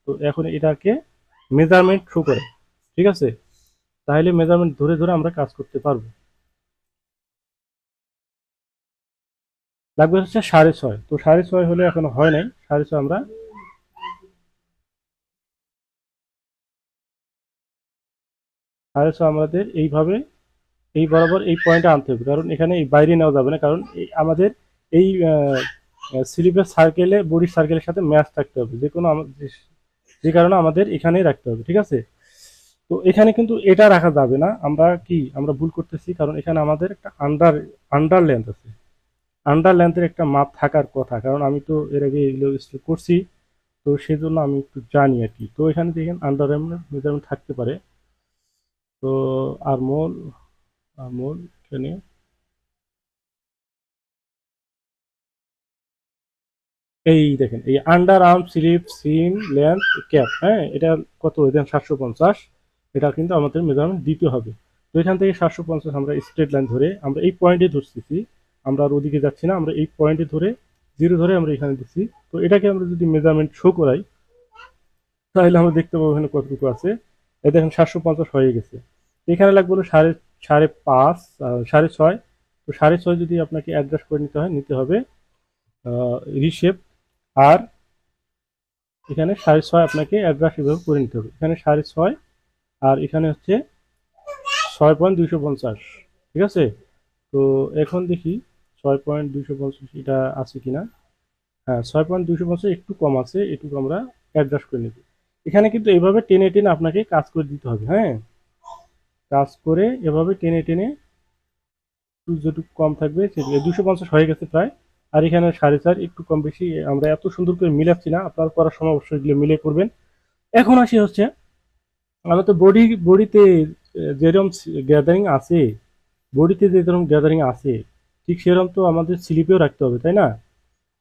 তো এখন এটাকে মেজারমেন্ট শো করে। ঠিক আছে, তাহলে মেজারমেন্ট ধরে ধরে আমরা কাজ করতে পারবো। লাগবে হচ্ছে 6.5। তো 6.5 হলে এখনো হয় নাই, 6.5 আমরা 6.5 আমাদের এইভাবে এই বরাবর এই পয়েন্টে আনতে হবে, কারণ এখানে এই বাইরে নেওয়া যাবে না, কারণ আমাদের এই স্লিপের সার্কেলে, বডির সার্কেলের সাথে ম্যাচ থাকতে হবে, যে কোনো যে কারণে আমাদের এখানেই রাখতে হবে। ঠিক আছে, তো এখানে কিন্তু এটা রাখা যাবে না, আমরা ভুল করতেছি, কারণ এখানে আমাদের একটা আন্ডার লেন্থ আছে, আন্ডার লেন্থের একটা মাপ থাকার কথা, কারণ আমি তো এর আগে এগুলো স্ট্রিপ করছি, তো সেজন্য আমি একটু জানি আর কি। তো এখানে দেখেন আন্ডার মেজারমেন্ট থাকতে পারে। তো আরমোল আরমোল এখানে এই দেখেন, এই আন্ডার আর্ম স্লিভ সিম লেন্থ ক্যাপ, হ্যাঁ, এটা কত, এখানে 750, এটা কিন্তু আমাদের মেজারমেন্ট দিতে হবে। তো এখান থেকে 750 আমরা স্ট্রেট লাইন ধরে আমরা এই পয়েন্টে ধরতেছি, আমরা আর ওদিকে যাচ্ছি না, আমরা এই পয়েন্টে ধরে জিরো ধরে আমরা এখানে দিচ্ছি। তো এটাকে আমরা যদি মেজারমেন্ট শো করাই তাহলে আমরা দেখতে পাবো এখানে কতটুকু আছে। এই দেখেন 750 হয়ে গেছে। এখানে লাগবে হলো সাড়ে সাড়ে পাঁচ, 6.5। তো 6.5 যদি আপনাকে অ্যাডজাস্ট করে নিতে হয়, নিতে হবে রিশেপ। আর এখানে 6.5 আপনাকে অ্যাডজাস্ট এভাবে করে নিতে হবে, এখানে 6.5 আর এখানে হচ্ছে 6.250, ঠিক আছে। তো এখন দেখি 6.250 এটা আছে কিনা। হ্যাঁ, 6.250 একটু কম আছে, এটুকু আমরা অ্যাডজাস্ট করে নেব। এখানে কিন্তু এভাবে টেনে টেনে আপনাকে কাজ করে দিতে হবে, হ্যাঁ, কাজ করে এভাবে টেনে টেনে যেটুকু কম থাকবে সেটুকু। 250 হয়ে গেছে প্রায়। আর এখানে 4.5 একটু কম বেশি আমরা এত সুন্দর করে মিলাচ্ছি না, আপনার করার সময় অবশ্যই এগুলো মিলে করবেন। এখন আসি হচ্ছে আমরা তো বডিতে যেরকম গ্যাদারিং আছে, বডিতে যেরকম গ্যাদারিং আছে ঠিক সেরকম তো আমাদের স্লিপেও রাখতে হবে, তাই না?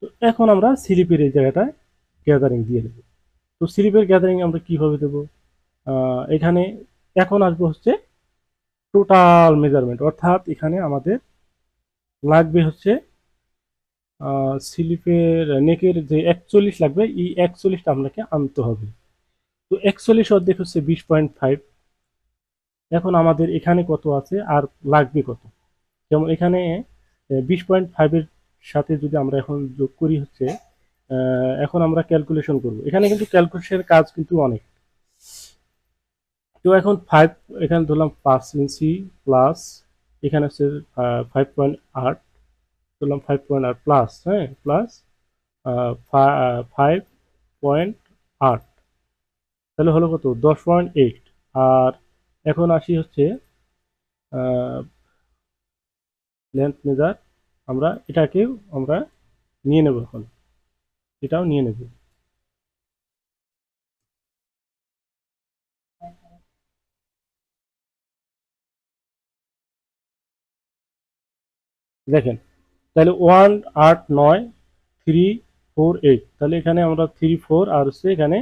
তো এখন আমরা স্লিপের এই জায়গাটায় গ্যাদারিং দিয়ে দেবো। তো স্লিপের গ্যাদারিং আমরা কিভাবে দেবো? এখানে এখন আসবো হচ্ছে টোটাল মেজারমেন্ট, অর্থাৎ এখানে আমাদের লাগবে হচ্ছে স্লিপের নেকের যে 41 লাগবে, এই 41টা আপনাকে আনতে হবে। তো 41 অর্ধেক হচ্ছে 20.5। এখন আমাদের এখানে কত আছে আর লাগবে কত? যেমন এখানে 20.5-এর সাথে যদি আমরা এখন যোগ করি হচ্ছে, এখন আমরা ক্যালকুলেশন করব, এখানে কিন্তু ক্যালকুলেশনের কাজ কিন্তু অনেক। তো এখন 5, এখানে ধরলাম 5 ইঞ্চি প্লাস, এখানে হচ্ছে 5.8, ধরলাম 5.8 প্লাস, হ্যাঁ, প্লাস 5.8, তাহলে হলো কত, 10.8। আর এখন আসি হচ্ছে লেন্থ মেজার, আমরা এটাকেও আমরা নিয়ে নেব, এখন এটাও নিয়ে নেব। দেখেন, তাহলে 1.8, 9, 3, 4, 8, তাহলে এখানে আমরা 3, 4 আর হচ্ছে এখানে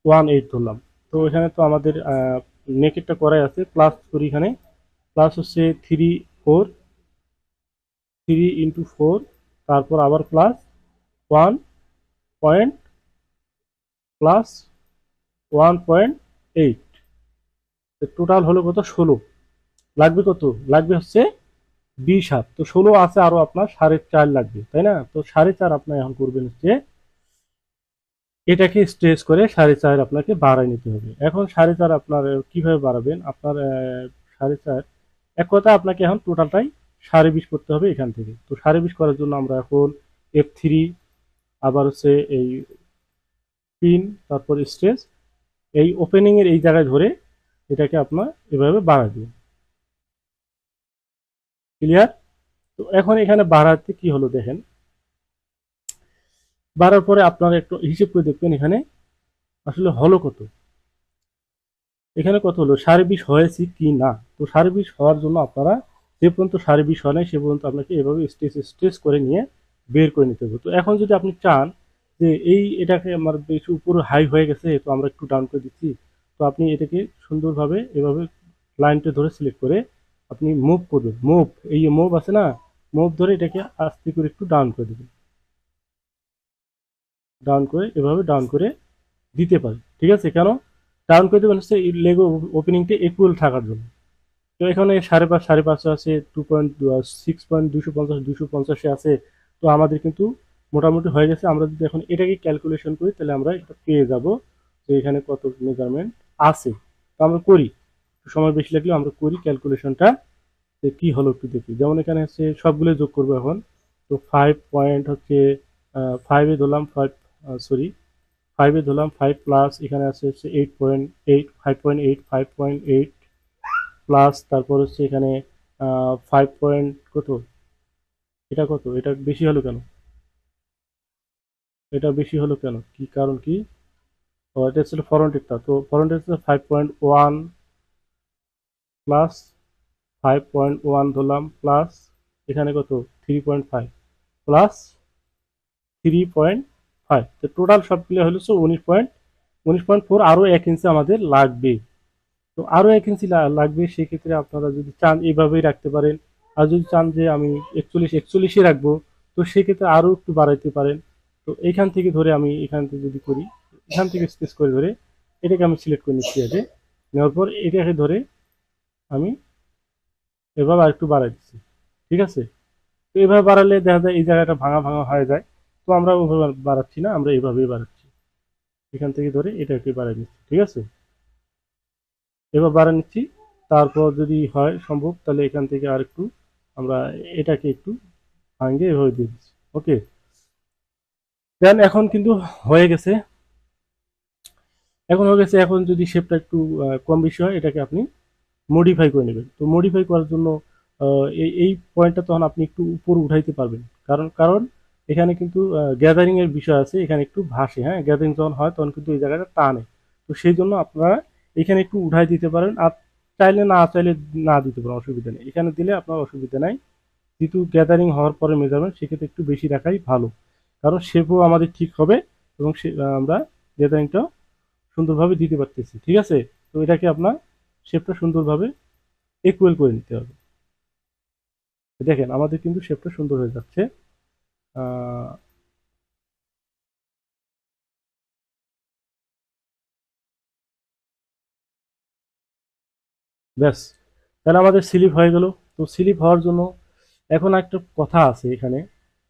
1.8 ধরলাম। তো এখানে তো আমাদের নেকেটটা করাই আছে, প্লাস করি এখানে, প্লাস হচ্ছে 3 ইন্টু 4, তারপর আবার প্লাস 1 পয়েন্ট প্লাস 1.8, টোটাল হলো কত, 16। লাগবে কত, লাগবে হচ্ছে 20 হাত। তো 16 আছে, আরো আপনার 4.5 লাগবে, তাই না? তো 4.5 আপনার এখন করবেন হচ্ছে এটাকে স্ট্রেচ করে 4.5 আপনাকে বাড়ায় নিতে হবে। এখন 4.5 আপনার কিভাবে বাড়াবেন, আপনার 4.5, এক কথা আপনাকে এখন টোটালটাই 20.5 করতে হবে এখান থেকে। তো 20.5 করার জন্য আমরা এখন F3, আবার হচ্ছে এই পিন, তারপর স্ট্রেচ, এই ওপেনিং এর এই জায়গায় ধরে এটাকে আপনার এভাবে বাড়ায় দিন। ক্লিয়ার? তো এখন এখানে বাড়াতে কি হলো দেখেন, বাড়ার পরে আপনারা একটু হিসেব করে দেখবেন এখানে আসলে হলো কত। এখানে কত হলো, 20.5 হয়েছে কি না। তো 20.5 হওয়ার জন্য আপনারা যে পর্যন্ত 20.5 হয় নাই সে পর্যন্ত আপনাকে এভাবে স্টেজ স্টেজ করে নিয়ে বের করে নিতে হবে। তো এখন যদি আপনি চান যে এই এটাকে আমার বেশি উপরে হাই হয়ে গেছে, তো আমরা একটু ডাউন করে দিচ্ছি, তো আপনি এটাকে সুন্দরভাবে এভাবে লাইনটা ধরে সিলেক্ট করে আপনি মুভ করবেন, মুভ, এই যে মুভ আছে না, মুভ ধরে এটাকে আস্তে করে একটু ডাউন করে দেবেন, ডাউন করে এভাবে ডাউন করে দিতে পারে, ঠিক আছে। কেন ডাউন করে দেবেন, হচ্ছে লেগো ওপেনিংটা ইকুয়াল থাকার জন্য। তো এখানে 5.5 আছে, 6.250 আছে। তো আমাদের কিন্তু মোটামুটি হয়ে গেছে। আমরা যদি এখন এটাকে ক্যালকুলেশন করি তাহলে আমরা এটা পেয়ে যাব যে এখানে কত মেজারমেন্ট আছে। তো আমরা করি, সময় বেশি লাগলেও আমরা করি ক্যালকুলেশনটা, যে কি হলো একটু দেখি। যেমন এখানে হচ্ছে সবগুলো যোগ করবো এখন। তো 5 হচ্ছে 5-এ ধরলাম 5, সরি, 5-এ ধরলাম 5 প্লাস এখানে আছে হচ্ছে 8.8, 5.8, 5.8 প্লাস, তারপর হচ্ছে এখানে 5 পয়েন্ট কত, এটা কত, এটা বেশি হলো কেন, এটা বেশি হলো কেন, কি কারণ কি? ও, এটা ছিল ফরন্টেরটা, তো ফরন্টের হচ্ছে 5.1, প্লাস 5.1 ধরলাম, প্লাস এখানে কত 3.5 প্লাস 3.5, তো টোটাল সব মিলে হলো 19.4। আরো 1 ইঞ্চি আমাদের লাগবে। তো আরো 1 ইঞ্চি লাগবে, সেক্ষেত্রে আপনারা যদি চান এইভাবেই রাখতে পারেন। আর যদি চান যে আমি 41 রাখবো, তো সেক্ষেত্রে আরো একটু বাড়াইতে পারেন। তো এখান থেকে ধরে আমি এখান থেকে যদি করি, এখান থেকে স্পেস করে ধরে এটাকে আমি সিলেক্ট করে নিচ্ছি আগে। নেওয়ার পর এটাকে ধরে আমি এভাবে আর একটু বাড়াই দিচ্ছি। ঠিক আছে, তো এভাবে বাড়ালে দেখা যায় এই জায়গাটা ভাঙা ভাঙা হয়ে যায়। তো আমরা ওভাবে বাড়াচ্ছি না, আমরা এভাবেই বাড়াচ্ছি। এখান থেকে ধরে এটাকে বাড়াই নিচ্ছি। ঠিক আছে, এবার বাড়া নিচ্ছি। তারপর যদি হয় সম্ভব তাহলে এখান থেকে আর একটু আমরা এটাকে একটু ভাঙে এভাবে দিয়ে দিচ্ছি। ওকে, দেন এখন কিন্তু হয়ে গেছে। এখন হয়ে গেছে, এখন যদি শেপটা একটু কম বেশি হয় এটাকে আপনি মডিফাই করে নেবেন। তো মডিফাই করার জন্য এই পয়েন্টটা তখন আপনি একটু উপর উঠাইতে পারবেন, কারণ কারণ এখানে কিন্তু গ্যাদারিং এর বিষয় আছে, এখানে একটু ভাসে। হ্যাঁ, গ্যাদারিং যখন হয় তখন কিন্তু এই জায়গাটা টানে। তো সেই জন্য আপনারা এখানে একটু উঠাই দিতে পারেন, আর চাইলে না চাইলে না দিতে পারেন, অসুবিধা নেই। এখানে দিলে আপনার অসুবিধা নাই, যেহেতু গ্যাদারিং হওয়ার পরে মেজারমেন্ট, সেক্ষেত্রে একটু বেশি রাখাই ভালো। কারণ শেপও আমাদের ঠিক হবে এবং আমরা গ্যাদারিংটাও সুন্দরভাবে দিতে পারতেছি। ঠিক আছে, তো এটাকে আপনার শেপটা সুন্দরভাবে ইকুয়াল করে নিতে হবে। দেখেন আমাদের কিন্তু শেপটা সুন্দর হয়ে যাচ্ছে। আহ, ব্যাস, তাহলে আমাদের স্লিপ হয়ে গেল। তো স্লিপ হওয়ার জন্য এখন একটা কথা আছে এখানে,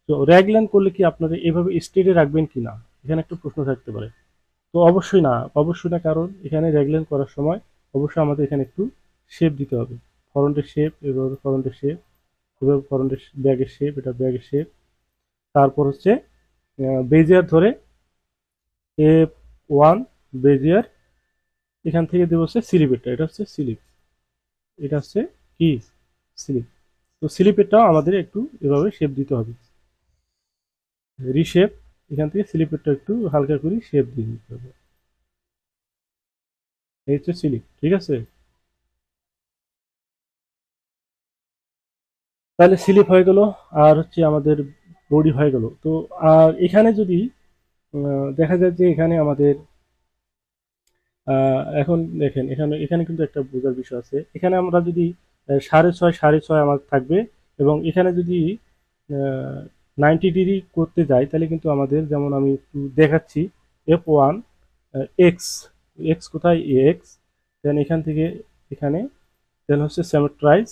তো র্যাগলান করলে কি আপনারা এভাবে স্ট্রেটে রাখবেন কি না, এখানে একটা প্রশ্ন থাকতে পারে। তো অবশ্যই না, অবশ্যই না, কারণ এখানে র্যাগলান করার সময় অবশ্যই আমাদের এখানে একটু শেপ দিতে হবে। ফরন্টের শেপ, এভাবে ফরন্টের শেপ, এভাবে ফরন্টের ব্যাগের শেপ, এটা ব্যাগের শেপ। তারপর হচ্ছে বেজিয়ার ধরে F1 বেজিয়ার, এখান থেকে দেবো হচ্ছে স্লিপেরটা, এটা হচ্ছে স্লিপ, এটা হচ্ছে কি স্লিপ। তো স্লিপেরটাও আমাদের একটু এভাবে শেপ দিতে হবে, রিশেপ। এখান থেকে স্লিপেরটা একটু হালকা করে শেপ দিয়ে দিতে হবে। এই হচ্ছে স্লিপ। ঠিক আছে, তাহলে স্লিপ হয়ে গেল, আর হচ্ছে আমাদের বডি হয়ে গেল। তো আর এখানে যদি দেখা যায় যে এখানে আমাদের এখন দেখেন, এখানে এখানে কিন্তু একটা বোঝার বিষয় আছে। এখানে আমরা যদি 6.5 আমার থাকবে, এবং এখানে যদি 90 ডিগ্রি করতে যাই, তাহলে কিন্তু আমাদের, যেমন আমি একটু দেখাচ্ছি, F1 এক্স, এক্স কোথায়, এক্স, দেন এখান থেকে এখানে, দেন হচ্ছে সেমেট্রাইজ।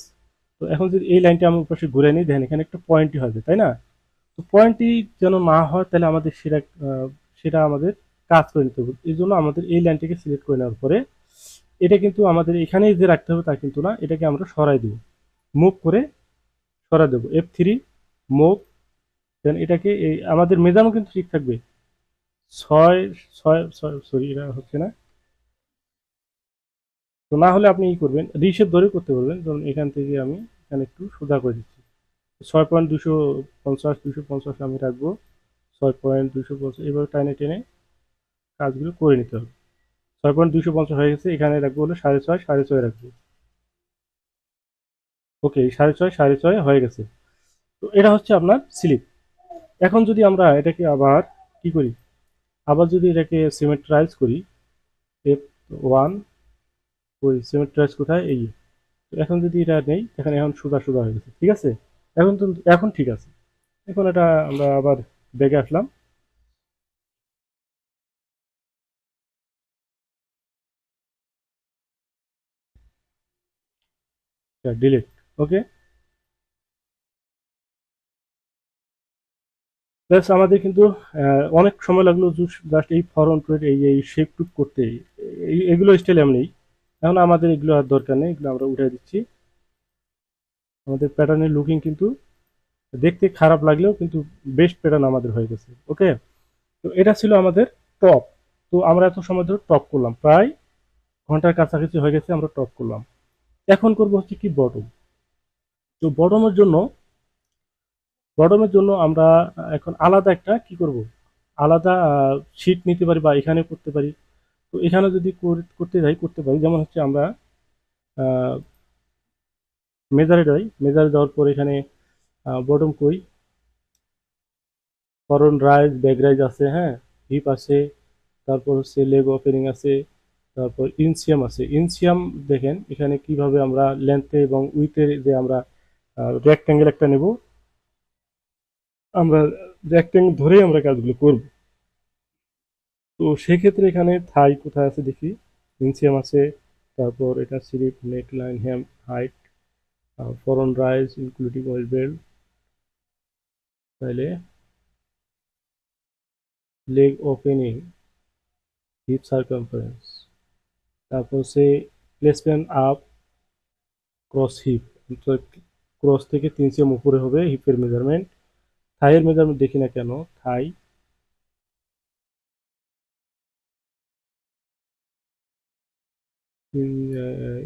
তো এখন যদি এই লাইনটা আমি পাশে ঘুরে নিই, দেখেন এখানে একটা পয়েন্টই হবে, তাই না? তো পয়েন্টই যেন না হয়, তাহলে আমাদের সেটা সেটা আমাদের কাজ করে নিতে হবে। এই জন্য আমাদের এই লাইনটিকে সিলেক্ট করে নেওয়ার পরে এটা কিন্তু আমাদের এখানেই যে রাখতে হবে তা কিন্তু না, এটাকে আমরা সরাই দেবো, মুভ করে সরাই দেবো, F3 মুভ। দেন এটাকে আমাদের মেজারও কিন্তু ঠিক থাকবে, ছয় ছয় ছয়, সরি এটা হচ্ছে না। তো না হলে আপনি ই করবেন, রিশেপ ধরে করতে পারবেন। যেমন এখান থেকে আমি এখানে একটু সোজা করে দিচ্ছি, 6.250 আমি রাখবো, 6.250 এভাবে টাইনে টেনে কাজগুলো করে নিতে হবে। 6.250 হয়ে গেছে, এখানে রাখবো হলো 6.5, 6.5 রাখবো। ওকে, 6.5 হয়ে গেছে। তো এটা হচ্ছে আপনার স্লিপ। এখন যদি আমরা এটাকে আবার কি করি, আবার যদি এটাকে সিমেট্রাইজ করি, F1 ওই সিমেট্রাইজ কোথায়, এই। তো এখন যদি এটা নেই, এখানে এখন সোজা সোজা হয়ে গেছে। ঠিক আছে, এখন তো এখন ঠিক আছে। এখন এটা আমরা আবার ব্যাগে আসলাম, ডিলিট। ওকে, প্লাস আমাদের কিন্তু অনেক সময় লাগলো জাস্ট এই ফরন্ট এই এই শেপ টুক করতে, এগুলো স্টাইল এমনি। এখন আমাদের এগুলো আর দরকার নেই, এগুলো আমরা উঠে দিচ্ছি। আমাদের প্যাটার্নের লুকিং কিন্তু দেখতে খারাপ লাগলেও কিন্তু বেস্ট প্যাটার্ন আমাদের হয়ে গেছে। ওকে, তো এটা ছিল আমাদের টপ। তো আমরা এত সময় ধরে টপ করলাম, প্রায় ঘন্টার কাছাকাছি হয়ে গেছে আমরা টপ করলাম। এখন করব হচ্ছে কি বটম। তো বটমের জন্য আমরা এখন আলাদা একটা কি করব, আলাদা শিট নিতে পারি বা এখানে করতে পারি। তো এখানে যদি করতে যাই করতে পারি, যেমন হচ্ছে আমরা মেজারে যাই, মেজারে যাওয়ার পর এখানে বটম কই, ফরন রাইজ, ব্যাক রাইজ আছে, হ্যাঁ, হিপ আছে, তারপর হচ্ছে লেগ ওপেনিং আছে, তারপর ইনসিয়াম আছে। ইনসিয়াম দেখেন এখানে কিভাবে আমরা লেন্থে এবং উইথে যে আমরা রেক্ট্যাঙ্গেল একটা নেব, আমরা রেক্ট্যাঙ্গেল ধরেই আমরা কাজগুলো করব। তো সেক্ষেত্রে এখানে থাই কোথায় আছে দেখি, ইনসিয়াম আছে, তারপর এটা slip, neck line, hem height, front rise including ওয়েল বেল্ট, তাহলে লেগ ওপেনিং, হিপ সার্কামফারেন্স, তারপর হচ্ছে placement up cross hip, cross থেকে 3 সেম উপরে হবে হিপের মেজারমেন্ট। থাইয়ের মেজারমেন্ট দেখি না কেন, থাই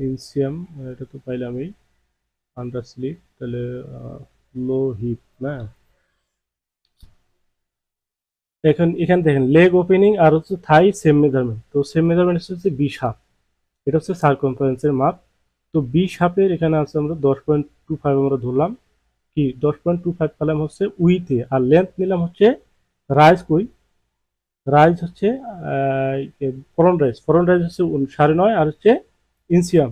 ইনসিয়াম, এটা তো পাইলামই, আন্ডার স্লিপ, তাহলে লো হিপ না। এখন এখানে দেখেন লেগ ওপেনিং আর হচ্ছে থাই সেম মেজারমেন্ট, তো সেম মেজারমেন্ট হচ্ছে 20 হাফ, এটা হচ্ছে সার্কমফারেন্সের মাপ। তো 20 হাফের এখানে আছে আমরা 10.25 আমরা ধরলাম, কি 10.25 পেলাম হচ্ছে উইথে, আর লেন্থ নিলাম হচ্ছে রাইজ কই, রাইজ হচ্ছে ফরন রাইজ হচ্ছে 9.5, আর হচ্ছে ইনসিয়াম,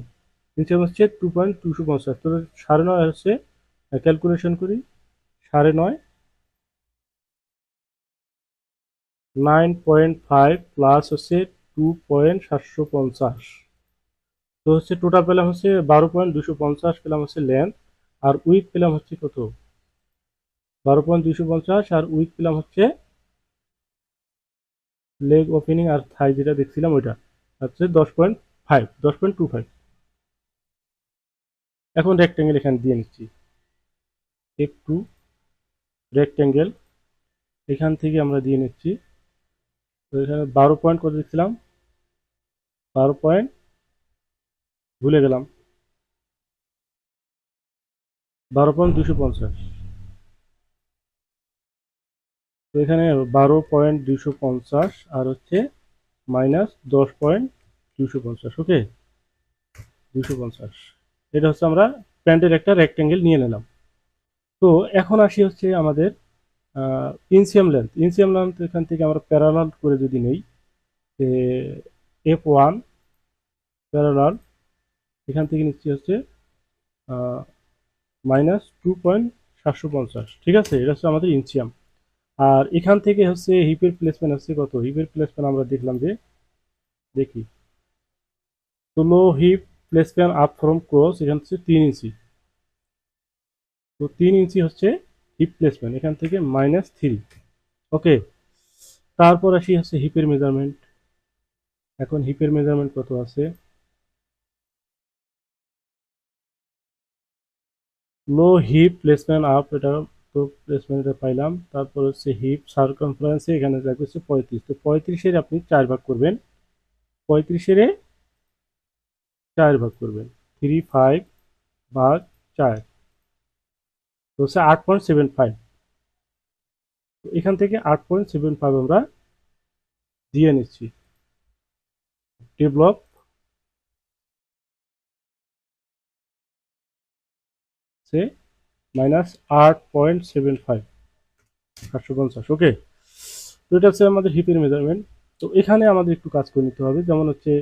ইনসিয়াম হচ্ছে 2.250, তো 9.5 হচ্ছে ক্যালকুলেশন করি, 9.5, 9.5 প্লাস হচ্ছে 2.750, তো হচ্ছে টোটাল পেলাম হচ্ছে 12.250 পেলাম হচ্ছে লেন্থ, আর উইথ পেলাম হচ্ছে কত, 12.250, আর উইথ পেলাম হচ্ছে লেগ ওপেনিং আর থাই যেটা দেখছিলাম ওইটা হচ্ছে 10.5, 10.25। এখন রেক্টেঙ্গেল এখানে দিয়ে নিচ্ছি, একটু রেক্টেঙ্গেল এখান থেকে আমরা দিয়ে নিচ্ছি। তো এখানে 12 পয়েন্ট করে দিচ্ছিলাম, 12 পয়েন্ট, ভুলে গেলাম, 12.250, তো এখানে 12.250 আর হচ্ছে মাইনাস 10.250, ওকে, 250, এটা হচ্ছে আমরা প্যান্টের একটা রেক্টেঙ্গেল নিয়ে নিলাম। তো এখন আসি হচ্ছে আমাদের ইনসিয়াম লেন্থ, ইনসিয়াম লেন্থ এখান থেকে আমরা প্যারালাল করে যদি নেই, F1 প্যারালাল, এখান থেকে নিচ্ছি হচ্ছে -2.750, ঠিক আছে, এটা হচ্ছে আমাদের ইনসিয়াম। আর এখান থেকে হচ্ছে হিপের প্লেসমেন্ট হচ্ছে কত, হিপের প্লেসমেন্ট আমরা দেখলাম যে, দেখি, তো low hip placement up from cross এখান হচ্ছে 3 ইঞ্চি, তো 3 ইঞ্চি হচ্ছে হিপ প্লেসমেন্ট, এখান থেকে -3, ওকে। তারপর আসি হচ্ছে হিপের মেজারমেন্ট, এখন হিপের মেজারমেন্ট কত আছে, লো হিপ প্লেসমেন্ট আপ, এটা তো প্লেসমেন্টে পাইলাম, তারপর হচ্ছে হিপ সার্কামফারেন্সে এখানে রাখবে হচ্ছে 35, তো 35-এর আপনি 4 ভাগ করবেন, 35-এর 4 ভাগ করবেন, 3/5 তো হচ্ছে 8.75, তো এখান থেকে 8.75 আমরা দিয়ে নিচ্ছি, ডেভেলপ সে -8.75, 850, ওকে। তো এটা হচ্ছে আমাদের হিপের মেজারমেন্ট। তো এখানে আমাদের একটু কাজ করে নিতে হবে, যেমন হচ্ছে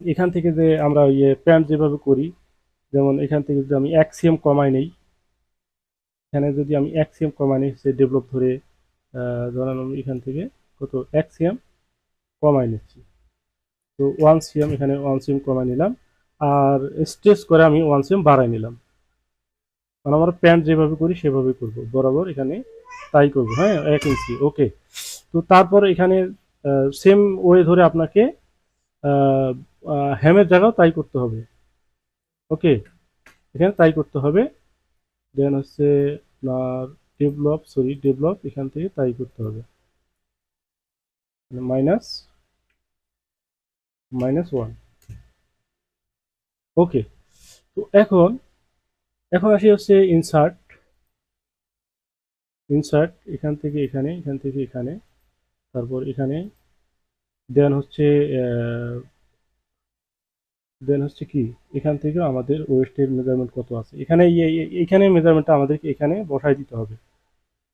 এখান থেকে যে আমরা ইয়ে প্যান্ট যেভাবে করি, যেমন এখান থেকে যদি আমি 1 cm কমাই নেই, এখানে যদি আমি 1 cm কমাই নিই, সে ডেভেলপ ধরে ধরেন আমি এখান থেকে কত 1 cm কমাই নিচ্ছি, তো 1 cm, এখানে 1 cm কমাই নিলাম, আর স্ট্রেচ করে আমি 1 cm বাড়াই নিলাম, মানে আমরা প্যান্ট যেভাবে করি সেভাবে করব, বরাবর এখানে তাই করব, হ্যাঁ, 1 ইঞ্চি, ওকে। তো তারপর এখানে সেম ওয়ে ধরে আপনাকে হ্যামের জায়গাও তাই করতে হবে, ওকে, এখানে তাই করতে হবে, দেন হচ্ছে আপনার ডেভেলপ এখান থেকে তাই করতে হবে, মাইনাস -1, ওকে। তো এখন এখন আসি হচ্ছে ইনসার্ট, এখান থেকে এখানে, এখান থেকে এখানে, তারপর এখানে, দেন হচ্ছে দেন হচ্ছে কি এখান থেকে আমাদের ওয়েস্টের মেজারমেন্ট কত আছে এখানে এইখানে মেজারমেন্টটা আমাদেরকে এখানে বসাই দিতে হবে।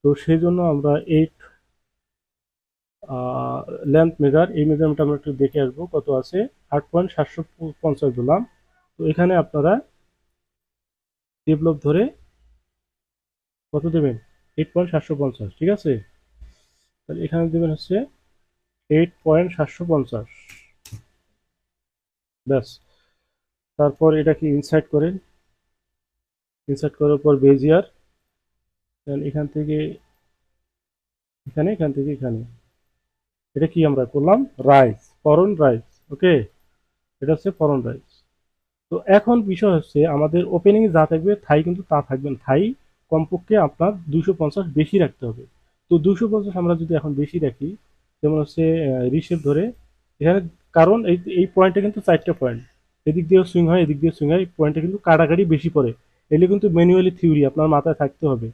তো সেই জন্য আমরা এই লেন্থ মেজার এই মেজারমেন্ট আমরা একটু দেখে আসবো কত আছে। 8.750 দিলাম। তো এখানে আপনারা ডেভেলপ ধরে কত দেবেন, 8.750, ঠিক আছে। তাহলে এখানে দেবেন হচ্ছে 8.750, ব্যাস। তারপর এটাকে ইনসার্ট করেন, ইনসার্ট করার পর বেজিয়ার, দেন এখান থেকে এখানে, এখান থেকে এখানে, এটা কি আমরা করলাম, রাইস, ফরেন রাইস। ওকে, এটা হচ্ছে ফরেন রাইস। তো এখন বিষয় হচ্ছে আমাদের ওপেনিং যা থাকবে থাই কিন্তু তা থাকবে না, থাই কমপক্ষে আপনার 250 বেশি রাখতে হবে। তো 250 আমরা যদি এখন বেশি রাখি, যেমন হচ্ছে রিশেপ ধরে এখানে, কারণ এই এই পয়েন্টে কিন্তু 4টা পয়েন্ট, এদিক দিয়েও সুইং হয় এদিক দিয়ে সুইং হয়, পয়েন্টে কিন্তু কাটাকাটি বেশি পড়ে। এগুলো কিন্তু ম্যানুয়ালি থিওরি আপনার মাথায় থাকতে হবে।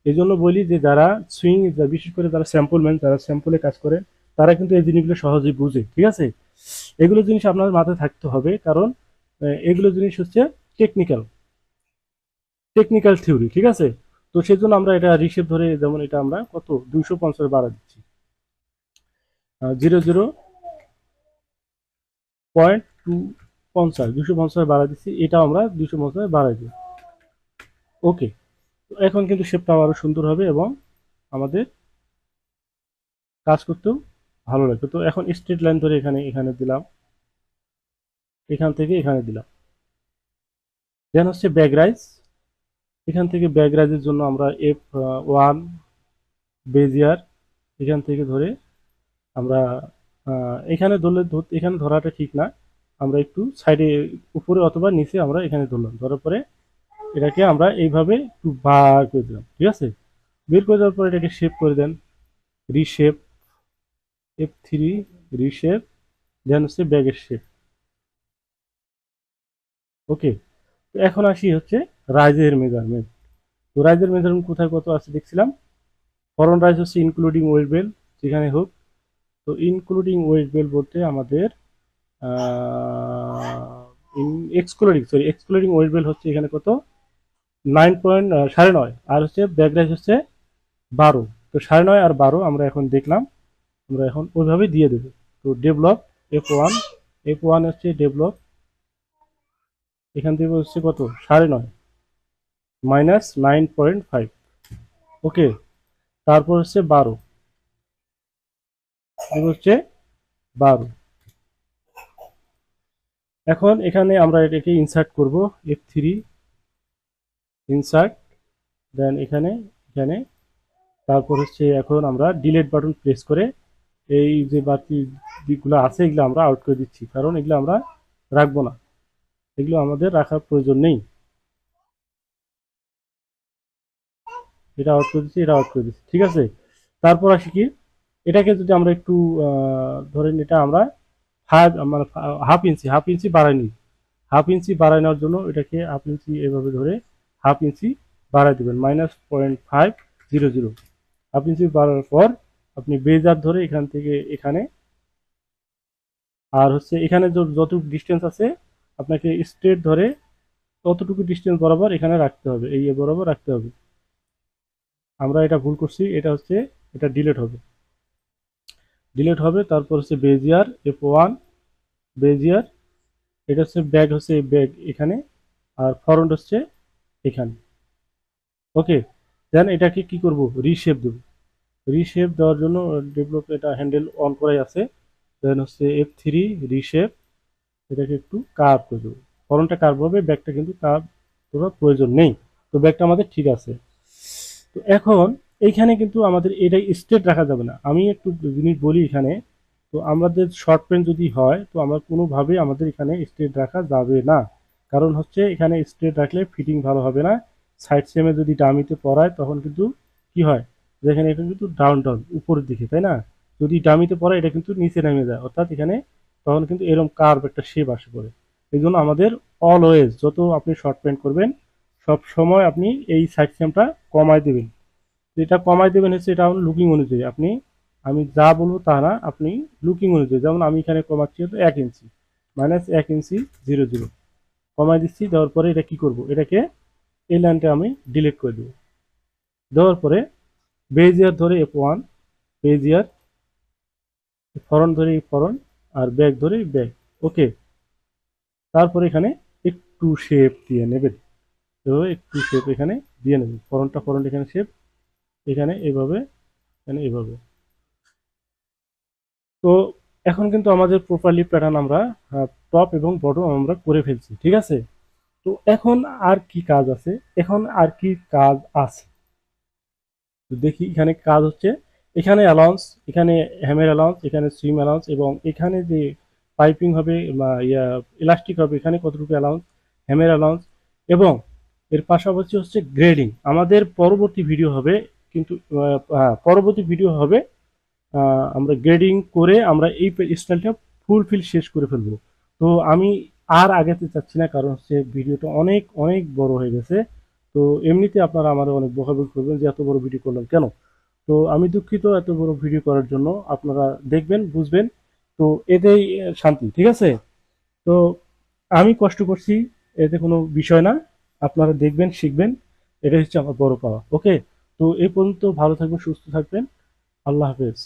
এই জন্য বলি যে যারা সুইং, বিশেষ করে যারা স্যাম্পল ম্যান, যারা স্যাম্পলে কাজ করে, তারা কিন্তু এই জিনিসগুলো সহজেই বুঝে, ঠিক আছে। এগুলো জিনিস আপনার মাথায় থাকতে হবে, কারণ এগুলো জিনিস হচ্ছে টেকনিক্যাল, টেকনিক্যাল থিওরি, ঠিক আছে। তো সেই জন্য আমরা এটা রিশেপ ধরে, যেমন এটা আমরা কত 250 বাড়া দিচ্ছি, 00.250, 250 বাড়া দিচ্ছি, এটা আমরা 250 বাড়াই দিই। ওকে, তো এখন কিন্তু শেপটা আরো সুন্দর হবে এবং আমাদের কাজ করতেও ভালো লাগবে। তো এখন স্ট্রেট লাইন ধরে এখানে এখানে দিলাম, এখান থেকে এখানে দিলাম। দেন হচ্ছে ব্যাক রাইজ, এখান থেকে ব্যাক রাইজের জন্য আমরা F1 বেজিয়ার এখান থেকে ধরে আমরা এখানে ধরলে, এখানে ধরাটা ঠিক না, আমরা একটু সাইডে উপরে অথবা নিচে আমরা এখানে ধরলাম, ধরার পরে এটাকে আমরা এইভাবে একটু বার করে দিলাম, ঠিক আছে। বের করে দেওয়ার পরে এটাকে শেপ করে দেন, রিশেপ, F3 রিশেপ, দেন হচ্ছে ব্যাগের শেপ। ওকে, তো এখন আসি হচ্ছে রাইজের মেজারমেন্ট। তো রাইজের মেজারমেন্ট কোথায় কত আছে দেখছিলাম, ফরন রাইজ হচ্ছে ইনক্লুডিং ওয়েট বেল, যেখানে হোক। তো ইনক্লুডিং ওয়েট বেল বলতে আমাদের excluding, sorry, excluding waist belt হচ্ছে এখানে কত, 9.9.5, আর হচ্ছে ব্যাক রাইজ হচ্ছে 12। তো 9.5 আর 12 আমরা এখন দেখলাম, আমরা এখন ওইভাবে দিয়ে দেবো। তো ডেভেলপ F1, F1 হচ্ছে ডেভেলপ, এখান থেকে হচ্ছে কত, 9.5 মাইনাস 9.5। ওকে, তারপর হচ্ছে 12, হচ্ছে 12। এখন এখানে আমরা এটাকে ইনসার্ট করব, F3 ইনসার্ট, দেন এখানে এখানে, তারপর হচ্ছে এখন আমরা ডিলিট বাটন প্রেস করে এই যে বাকি দিকগুলো আছে এগুলো আমরা আউট করে দিচ্ছি, কারণ এগুলো আমরা রাখবো না, এগুলো আমাদের রাখার প্রয়োজন নেই। এটা আউট করে দিচ্ছি, এটা আউট করে দিচ্ছি, ঠিক আছে। তারপর আসি কি, এটাকে যদি আমরা একটু ধরেন এটা আমরা মানে হাফ ইঞ্চি বাড়াই নিই, হাফ ইঞ্চি বাড়াই নেওয়ার জন্য এটাকে হাফ ইঞ্চি এভাবে ধরে হাফ ইঞ্চি বাড়াই দেবেন, -0.500। হাফ ইঞ্চি বাড়ার পর আপনি বেজার ধরে এখান থেকে এখানে, আর হচ্ছে এখানে যতটুকু ডিস্টেন্স আছে আপনাকে স্ট্রেট ধরে ততটুকু ডিস্টেন্স বরাবর এখানে রাখতে হবে, এই বরাবর রাখতে হবে। আমরা এটা ভুল করছি, এটা হচ্ছে, এটা ডিলেট হবে, ডিলেট হবে। তারপর হচ্ছে বেজিয়ার F1 বেজিয়ার, এটা হচ্ছে ব্যাগ, হচ্ছে এই ব্যাগ এখানে, আর ফরন্ট হচ্ছে এখানে। ওকে, দেন এটাকে কি করব, রিশেপ দেব। রিশেপ দেওয়ার জন্য ডেভেলপ এটা হ্যান্ডেল অন করাই আছে, দেন হচ্ছে F3 রিশেপ, এটাকে একটু কার্ভ করে দেবো। ফরন্টটা কার্ভ হবে, ব্যাকটা কিন্তু কার্ভ করার প্রয়োজন নেই। তো ব্যাকটা আমাদের ঠিক আছে। তো এখন এইখানে কিন্তু আমাদের এটা স্ট্রেট রাখা যাবে না, আমি একটু জিনিস বলি এখানে। তো আমাদের শর্ট প্যান্ট যদি হয় তো আমরা কোনোভাবেই আমাদের এখানে স্ট্রেট রাখা যাবে না, কারণ হচ্ছে এখানে স্ট্রেট রাখলে ফিটিং ভালো হবে না। সাইড সেমে যদি ডামিতে পরায় তখন কিন্তু কি হয়, যেখানে এটা কিন্তু ডাউন ডাউন উপরের দিকে, তাই না। যদি ডামিতে পরায় এটা কিন্তু নিচে নেমে যায়, অর্থাৎ এখানে তখন কিন্তু এরকম কার্ভ একটা শেপ আসে পড়ে। এই জন্য আমাদের অলওয়েজ যত আপনি শর্ট প্যান্ট করবেন সব সময় আপনি এই সাইড সেমটা কমায় দেবেন। যেটা কমাই দেবেন হচ্ছে এটা হলো লুকিং অনুযায়ী, আপনি, আমি যা বলবো তা না, আপনি লুকিং অনুযায়ী, যেমন আমি এখানে কমাচ্ছি হলো 1 ইঞ্চি, -1 ইঞ্চি 0 0 কমাই দিচ্ছি। দেওয়ার পরে এটা কি করব, এটাকে এই লাইনটা আমি ডিলিট করে দেবো। দেওয়ার পরে বেজিয়ার ধরে F1, বেজিয়ার ফরন ধরে ফরন, আর ব্যাক ধরে ব্যাক। ওকে, তারপরে এখানে একটু শেপ দিয়ে নেবেন। তো একটু শেপ এখানে দিয়ে নেবেন, ফরনটা ফরন এখানে শেপ, এখানে এভাবে, এখানে এভাবে। তো এখন কিন্তু আমাদের প্রপারলি প্যাটার্ন আমরা টপ এবং বটম আমরা করে ফেলছি, ঠিক আছে। তো এখন আর কি কাজ আছে, এখন আর কি কাজ আছে তো দেখি। এখানে কাজ হচ্ছে, এখানে অ্যালাউন্স, এখানে হ্যামের অ্যালাউন্স, এখানে সুইম অ্যালাউন্স, এবং এখানে যে পাইপিং হবে বা ইলাস্টিক হবে এখানে কতটুকু অ্যালাউন্স, হ্যামের অ্যালাউন্স, এবং এর পাশাপাশি হচ্ছে গ্রেডিং। আমাদের পরবর্তী ভিডিও হবে, কিন্তু পরবর্তী ভিডিও হবে আমরা গ্রেডিং করে আমরা এই স্টাইলটা ফুলফিল শেষ করে ফেলবো। তো আমি আর আগাতে চাচ্ছি না, কারণ হচ্ছে ভিডিওটা অনেক অনেক বড় হয়ে গেছে। তো এমনিতে আপনারা আমার অনেক বকাবকি করবেন যে এত বড় ভিডিও করলাম কেন। তো আমি দুঃখিত এত বড় ভিডিও করার জন্য, আপনারা দেখবেন বুঝবেন, তো এতেই শান্তি, ঠিক আছে। তো আমি কষ্ট করছি, এতে কোনো বিষয় না, আপনারা দেখবেন শিখবেন, এটাই হচ্ছে আমার বড় পাওয়া। ওকে, তো এই পর্যন্ত ভালো থাকবেন, সুস্থ থাকবেন, আল্লাহ হাফেজ।